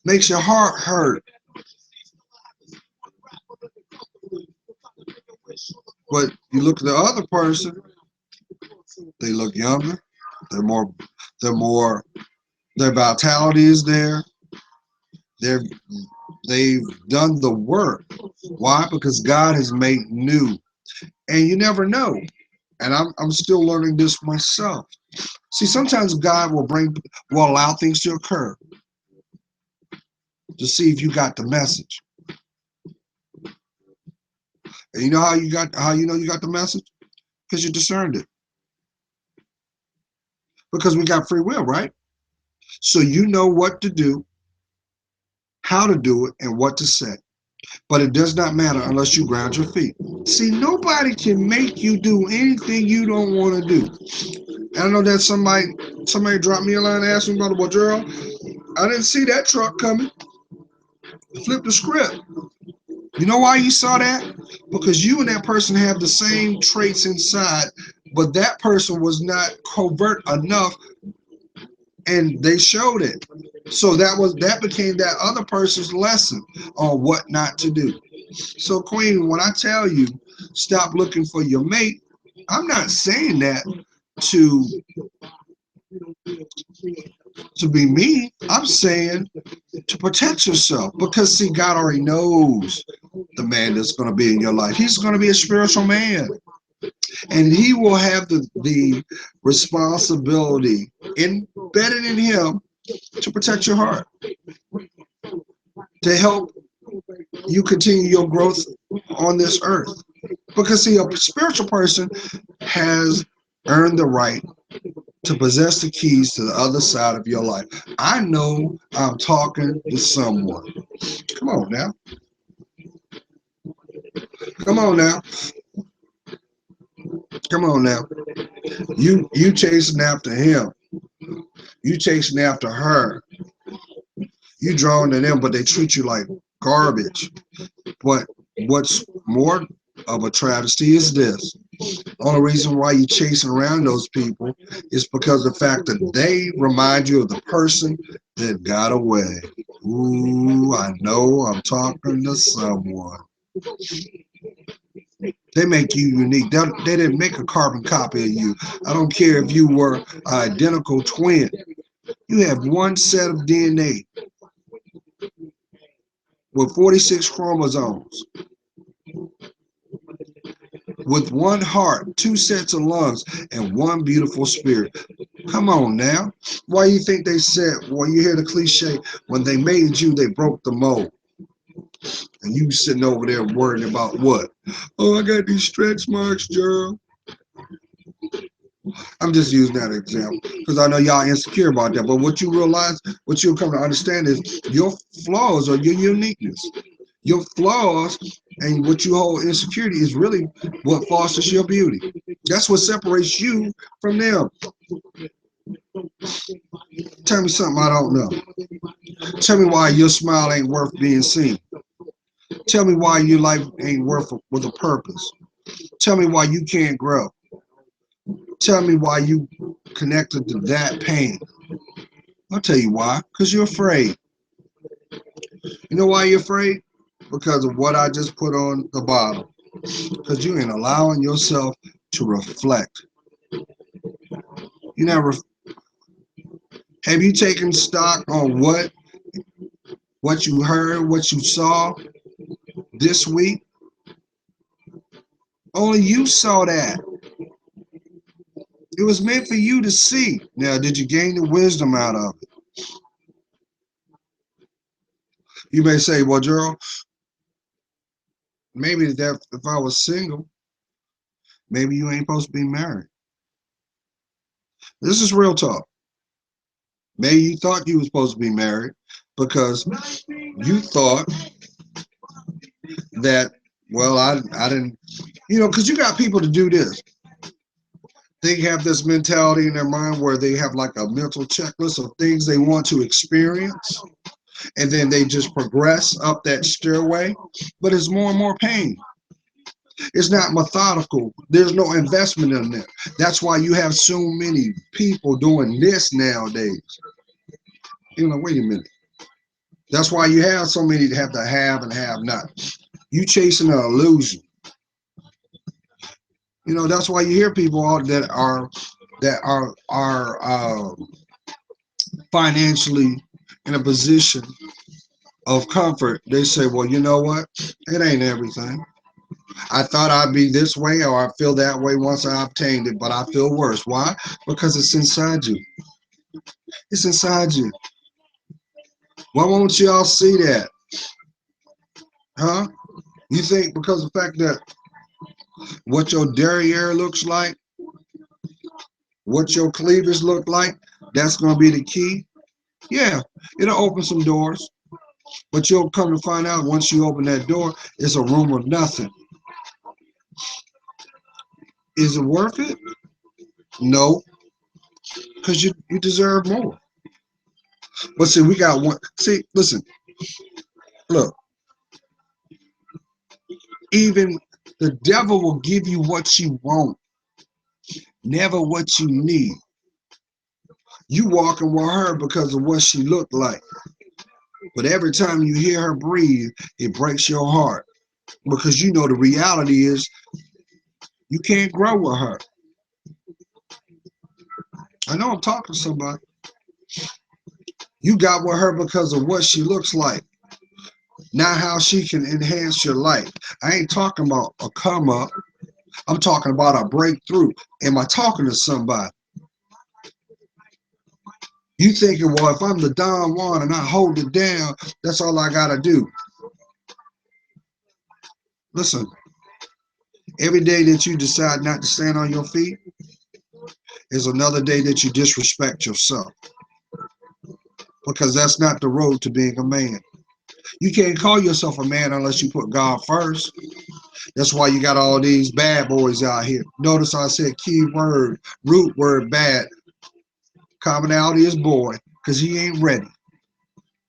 Makes your heart hurt. But you look at the other person, they look younger. They're more, they're more, their vitality is there. They're, they've done the work. Why? Because God has made new. And you never know. And I'm still learning this myself. See, sometimes God will allow things to occur to see if you got the message. And you know how you know you got the message? Because you discerned it. Because we got free will, right? So you know what to do, how to do it, and what to say. But it does not matter unless you ground your feet. See, nobody can make you do anything you don't want to do. And I know that somebody dropped me a line and asked me about, well, Gerald, I didn't see that truck coming. Flip the script. You know why you saw that? Because you and that person have the same traits inside, but that person was not covert enough, and they showed it. So that became that other person's lesson on what not to do. So, Queen, when I tell you stop looking for your mate, I'm not saying that to be mean. I'm saying to protect yourself, because see, God already knows the man that's going to be in your life. He's going to be a spiritual man, and he will have the responsibility embedded in him to protect your heart, to help you continue your growth on this earth. Because see, a spiritual person has earned the right to possess the keys to the other side of your life. I know I'm talking to someone. Come on now. Come on now. Come on now. You chasing after him. You chasing after her. You drawn to them, but they treat you like garbage. But what's more of a travesty is this. Only reason why you chasing around those people is because of the fact that they remind you of the person that got away. Ooh, I know I'm talking to someone. They make you unique. They didn't make a carbon copy of you. I don't care if you were an identical twin. You have one set of DNA with 46 chromosomes, with one heart, two sets of lungs, and one beautiful spirit. Come on now. Why you think they said, well, you hear the cliche, when they made you, they broke the mold. And you sitting over there worrying about what? Oh, I got these stretch marks, Gerald. I'm just using that example because I know y'all insecure about that. But what you realize, what you'll come to understand is your flaws are your uniqueness. Your flaws and what you hold insecurity is really what fosters your beauty. That's what separates you from them. Tell me something I don't know. Tell me why your smile ain't worth being seen. Tell me why your life ain't worth with a purpose. Tell me why you can't grow. Tell me why you connected to that pain. I'll tell you why. Because you're afraid. You know why you're afraid? Because of what I just put on the bottom. Because you ain't allowing yourself to reflect. You never have you taken stock on what you heard, what you saw this week? Only you saw that. It was meant for you to see. Now, did you gain the wisdom out of it? You may say, well, Gerald, maybe that if I was single, maybe you ain't supposed to be married. This is real talk. Maybe you thought you were supposed to be married because you thought that, well, I didn't, because you got people to do this. They have this mentality in their mind where they have like a mental checklist of things they want to experience, and then they just progress up that stairway. But it's more and more pain. It's not methodical. There's no investment in there. That's why you have so many people doing this nowadays. Wait a minute. That's why you have so many that have the have and have not. You chasing an illusion. That's why you hear people that are financially in a position of comfort. They say, well, you know what? It ain't everything. I thought I'd be this way or I feel that way once I obtained it, but I feel worse. Why? Because it's inside you. It's inside you. Why won't y'all see that? Huh? You think because of the fact that what your derriere looks like, what your cleavage look like, that's going to be the key? Yeah, it'll open some doors. But you'll come to find out once you open that door, it's a room of nothing. Is it worth it? No, because you deserve more. But see, we got one. See, listen, look, even the devil will give you what you want, never what you need. You walking with her because of what she looked like. But every time you hear her breathe, it breaks your heart because you know the reality is you can't grow with her. I know I'm talking to somebody. You got with her because of what she looks like, not how she can enhance your life. I ain't talking about a come up. I'm talking about a breakthrough. Am I talking to somebody? You thinking, well, if I'm the Don Juan and I hold it down, that's all I gotta do. Listen, every day that you decide not to stand on your feet is another day that you disrespect yourself. Because that's not the road to being a man. You can't call yourself a man unless you put God first. That's why you got all these bad boys out here. Notice I said key word, root word bad. Commonality is boy, because he ain't ready.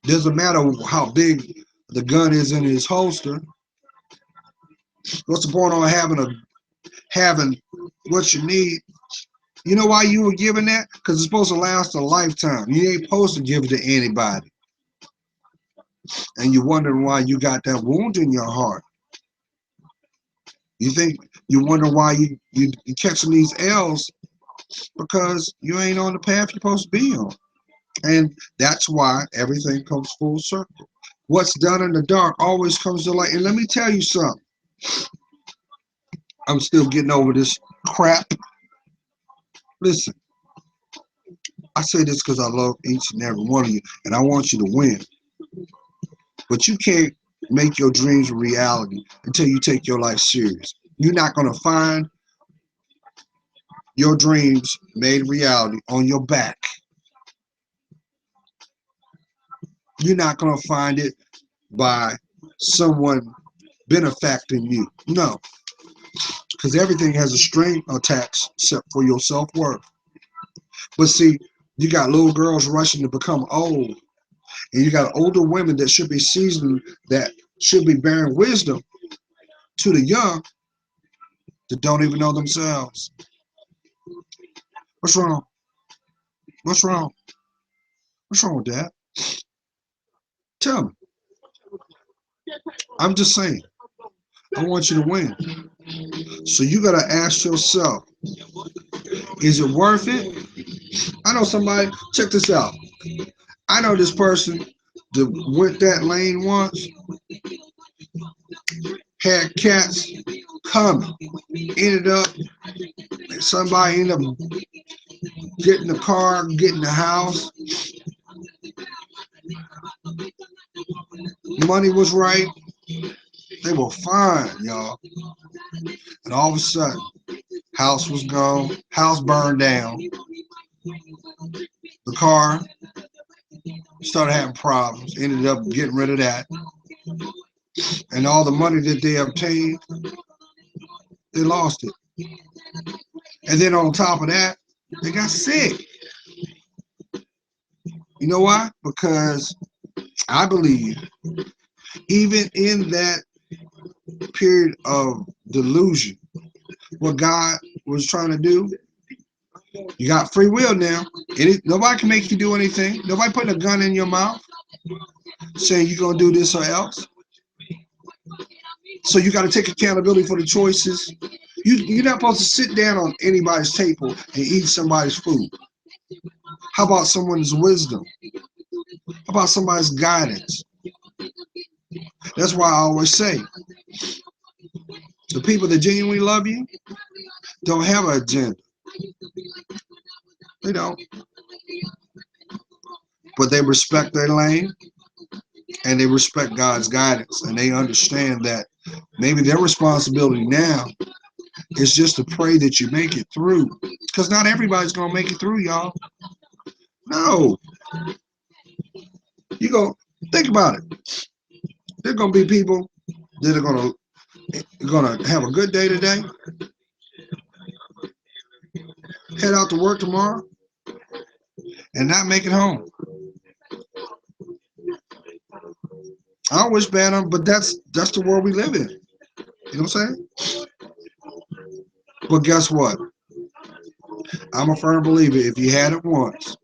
Doesn't matter how big the gun is in his holster. What's the point on having what you need? You know why you were given that? Because it's supposed to last a lifetime. You ain't supposed to give it to anybody. And you're wondering why you got that wound in your heart. You wonder why you catching these L's because you ain't on the path you're supposed to be on. And that's why everything comes full circle. What's done in the dark always comes to light. And let me tell you something. I'm still getting over this crap. Listen, I say this because I love each and every one of you, and I want you to win. But you can't make your dreams a reality until you take your life serious. You're not going to find your dreams made reality on your back. You're not going to find it by someone benefacting you. No, because everything has a string attached except for your self-worth. But see, you got little girls rushing to become old, and you got older women that should be seasoned, that should be bearing wisdom to the young that don't even know themselves. What's wrong? What's wrong? What's wrong with that? Tell me. I'm just saying. I want you to win. So you gotta ask yourself, is it worth it? I know somebody, check this out. I know this person that went that lane once, had cats coming. Ended up, somebody ended up getting the car, getting the house. Money was right. They were fine, y'all. And all of a sudden, house was gone, house burned down. The car started having problems, ended up getting rid of that. And all the money that they obtained, they lost it. And then on top of that, they got sick. You know why? Because I believe even in that period of delusion, what God was trying to do, you got free will now. Nobody can make you do anything. Nobody putting a gun in your mouth saying you're going to do this or else. So you got to take accountability for the choices. You're not supposed to sit down on anybody's table and eat somebody's food. How about someone's wisdom? How about somebody's guidance? That's why I always say, the people that genuinely love you don't have an agenda. They don't. But they respect their lane and they respect God's guidance. And they understand that maybe their responsibility now is just to pray that you make it through. Because not everybody's going to make it through, y'all. No. You go think about it. There are going to be people that are going to have a good day today, head out to work tomorrow, and not make it home. I don't wish bad on them, but that's the world we live in. You know what I'm saying? But guess what? I'm a firm believer if you had it once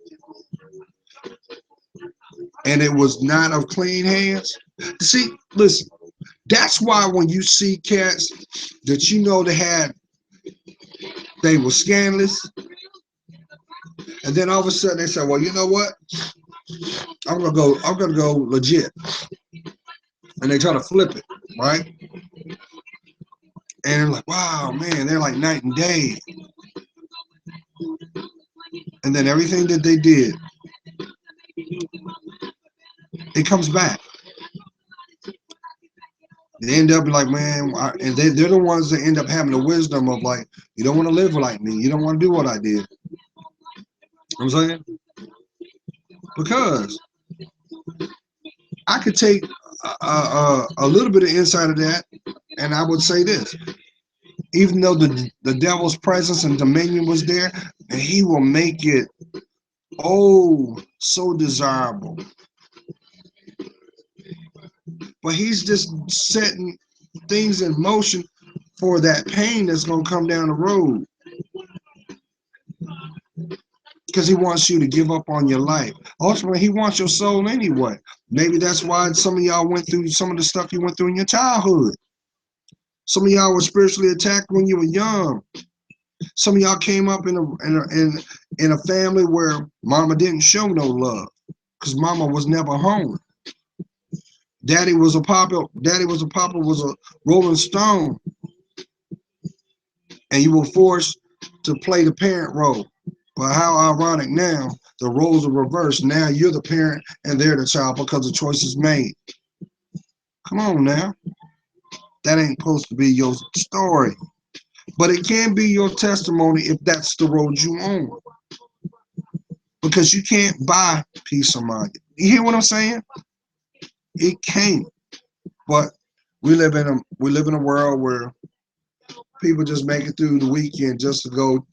and it was not of clean hands. See, listen, that's why when you see cats that you know they were scandalous, and then all of a sudden they say, well, you know what? I'm gonna go legit. And they try to flip it, right? And they're like, wow, man, they're like night and day. And then everything that they did, it comes back. They end up like, man, and they're the ones that end up having the wisdom of like, you don't want to live like me. You don't want to do what I did. You know what I'm saying? Because I could take a little bit of insight of that And I would say this, even though the devil's presence and dominion was there, and he will make it so desirable. But he's just setting things in motion for that pain that's going to come down the road. Because he wants you to give up on your life. Ultimately, he wants your soul anyway. Maybe that's why some of y'all went through some of the stuff you went through in your childhood. Some of y'all were spiritually attacked when you were young. Some of y'all came up in a family where mama didn't show no love because mama was never home. Daddy was a papa was a Rolling Stone, and you were forced to play the parent role. But how ironic now, the roles are reversed. Now you're the parent and they're the child because the choice is made. Come on now. That ain't supposed to be your story. But it can be your testimony if that's the road you on. Because you can't buy peace of mind. You hear what I'm saying? It can't. But we live in a world where people just make it through the weekend just to go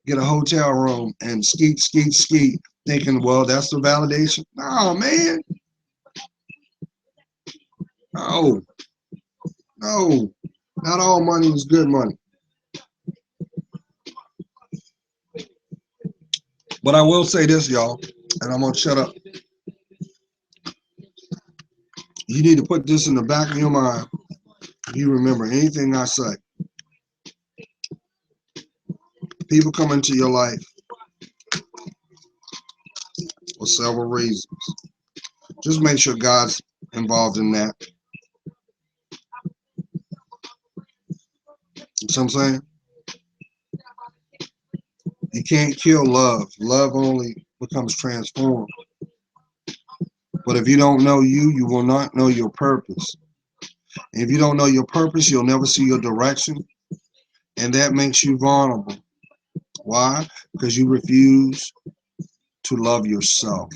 get a hotel room and skeet, thinking, well, that's the validation. No, man. No. No. Not all money is good money. But I will say this, y'all, and I'm going to shut up. You need to put this in the back of your mind if you remember anything I say. People come into your life for several reasons. Just make sure God's involved in that. You know what I'm saying? You can't kill love. Love only becomes transformed. But if you don't know you, you will not know your purpose. And if you don't know your purpose, you'll never see your direction. And that makes you vulnerable. Why? Because you refuse to love yourself.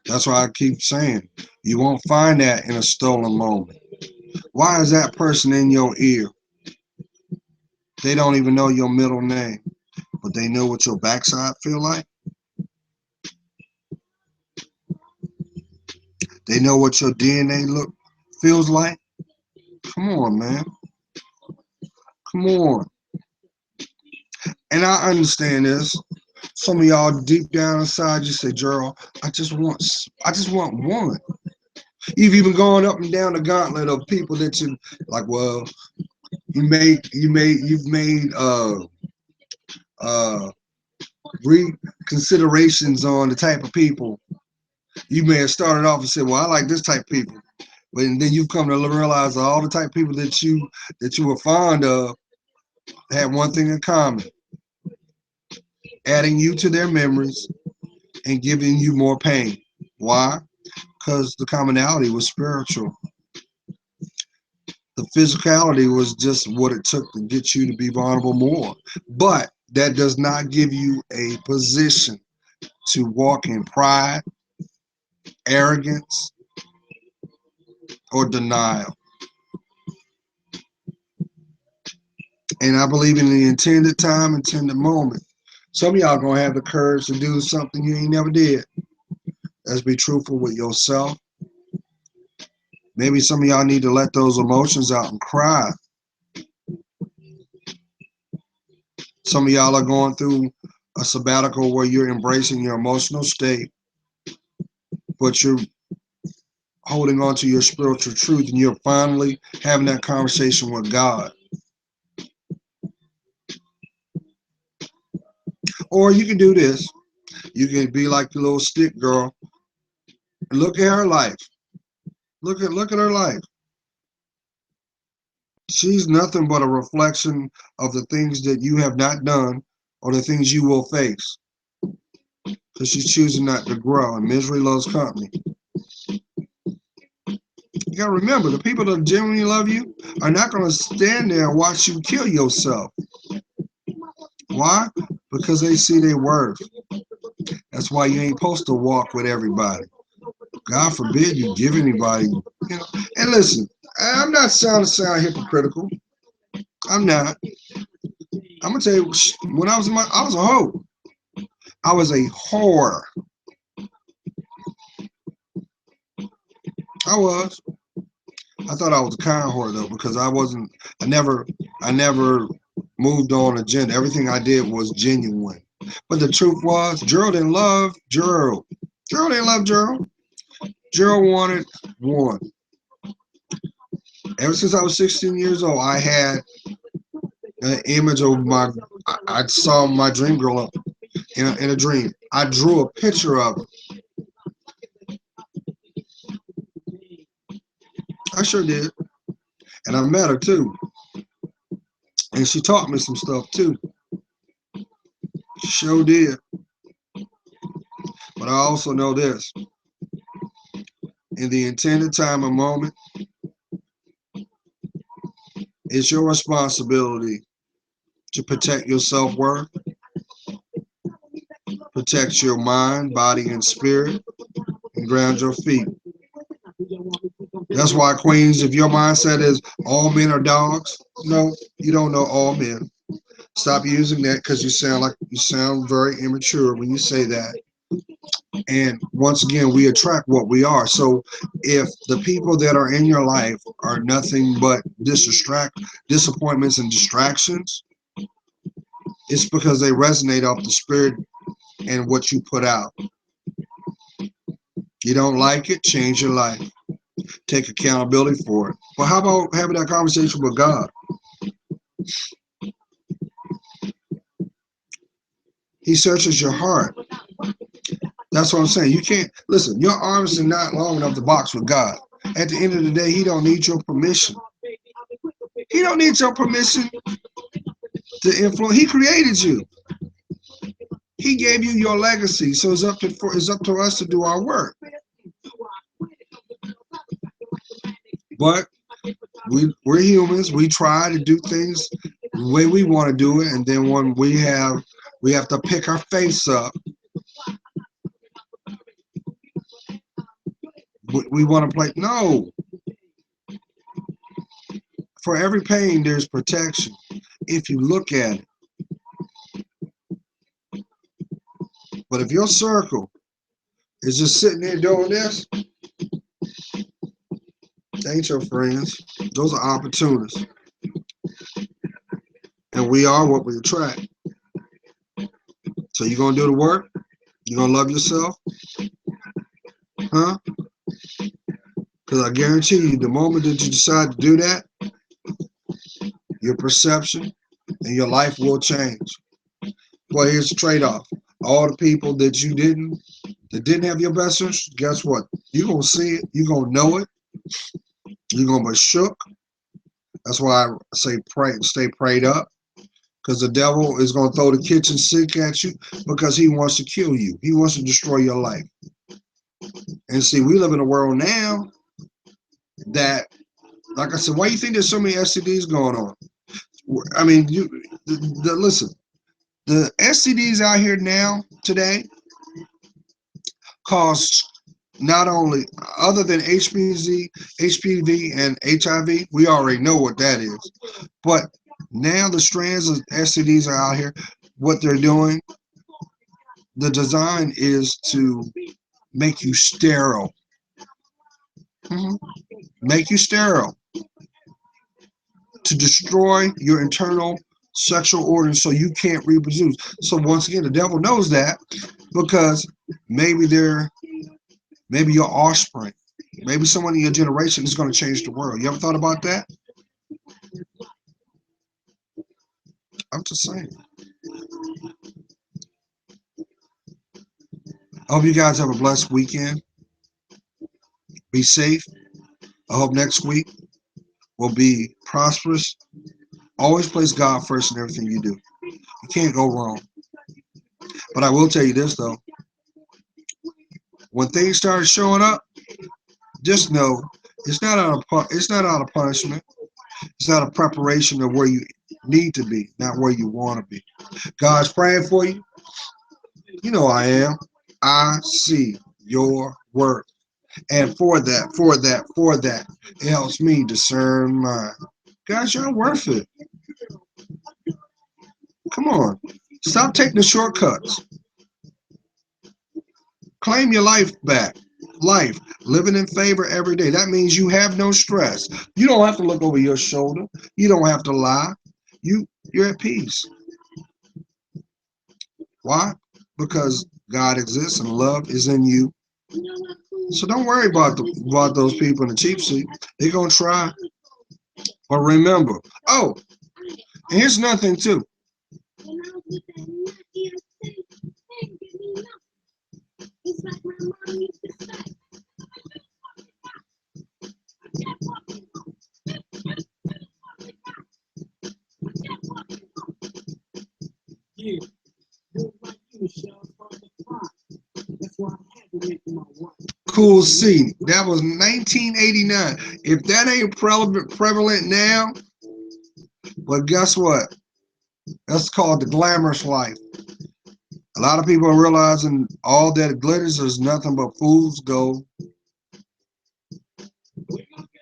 That's why I keep saying, you won't find that in a stolen moment. Why is that person in your ear? They don't even know your middle name, but they know what your backside feel like. They know what your DNA feels like. Come on, man. Come on. And I understand this. Some of y'all deep down inside, you say, Gerald, I just want one. You've even gone up and down the gauntlet of people that you like. Well, you've made reconsiderations on the type of people. You may have started off and said, well, I like this type of people. But then you've come to realize that all the type of people that you were fond of had one thing in common: adding you to their memories and giving you more pain. Why? Because the commonality was spiritual. The physicality was just what it took to get you to be vulnerable more. But that does not give you a position to walk in pride, arrogance, or denial. And I believe in the intended time, intended moment. Some of y'all gonna have the courage to do something you ain't never did. Let's be truthful with yourself. Maybe some of y'all need to let those emotions out and cry. Some of y'all are going through a sabbatical where you're embracing your emotional state, but you're holding on to your spiritual truth, and you're finally having that conversation with God. Or you can do this. You can be like the little stick girl and look at her life. Look at her life. She's nothing but a reflection of the things that you have not done or the things you will face. Because she's choosing not to grow, and misery loves company. You gotta remember, the people that genuinely love you are not gonna stand there and watch you kill yourself. Why? Because they see their worth. That's why you ain't supposed to walk with everybody. God forbid you give anybody, you know. And And listen, I'm not sound hypocritical. I'm not. I'm gonna tell you, when I was a hoe. I was a whore. I was. I thought I was a kind whore though, because I wasn't. I never moved on agenda. Everything I did was genuine. But the truth was, Gerald didn't love Gerald. Gerald didn't love Gerald. Gerald wanted one. Ever since I was 16 years old, I had an image of my. I saw my dream girl up in a dream. I drew a picture of her. I sure did, and I met her too, and she taught me some stuff too. She sure did. But I also know this: in the intended time and moment, it's your responsibility to protect your self-worth, protect your mind, body, and spirit, and ground your feet. That's why, Queens, if your mindset is all men are dogs, no, you don't know all men. Stop using that, because you sound very immature when you say that. And once again, we attract what we are. So if the people that are in your life are nothing but disappointments and distractions, it's because they resonate off the spirit and what you put out. You don't like it, change your life. Take accountability for it. Well, how about having that conversation with God? He searches your heart. That's what I'm saying. You can't listen. Your arms are not long enough to box with God. At the end of the day, He don't need your permission. He don't need your permission to influence. He created you. He gave you your legacy. So it's up to us to do our work. But we're humans. We try to do things the way we want to do it, and then when we have to pick our face up. We want to play. No. For every pain, there's protection. If you look at it. But if your circle is just sitting there doing this, they ain't your friends. Those are opportunists. And we are what we attract. So you're going to do the work? You're going to love yourself? Huh? Because I guarantee you, the moment that you decide to do that, your perception and your life will change. Well, here's the trade-off. All the people that didn't have your best interest, guess what? You're going to see it. You're going to know it. You're going to be shook. That's why I say pray, stay prayed up. Because the devil is going to throw the kitchen sink at you because he wants to kill you. He wants to destroy your life. And see, we live in a world now that, like I said, why do you think there's so many STDs going on? I mean, listen, the STDs out here now, today, cause not only, other than HPV, and HIV, we already know what that is. But now the strands of STDs are out here. What they're doing, the design is to make you sterile. Make you sterile. To destroy your internal sexual organs so you can't reproduce. So once again, the devil knows that because maybe your offspring, maybe someone in your generation is going to change the world. You ever thought about that? I'm just saying. I hope you guys have a blessed weekend. Be safe. I hope next week will be prosperous. Always place God first in everything you do. You can't go wrong. But I will tell you this though. When things start showing up, just know it's not out of punishment. It's out of preparation of where you need to be, not where you want to be. God's praying for you. You know I am. I see your work. And for that, it helps me discern mine. Guys, you're worth it. Come on. Stop taking the shortcuts. Claim your life back. Life, living in favor every day. That means you have no stress. You don't have to look over your shoulder. You don't have to lie. You're at peace. Why? Because God exists and love is in you. So don't worry about those people in the cheap seat. They're gonna try. But remember, oh, and here's nothing too. Cool C. That was 1989. If that ain't prevalent now, but guess what? That's called the glamorous life. A lot of people are realizing all that glitters is nothing but fool's gold,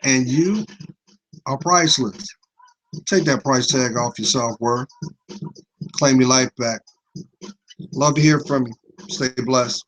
and you are priceless. Take that price tag off your self-worth. Claim your life back. Love to hear from you. Stay blessed.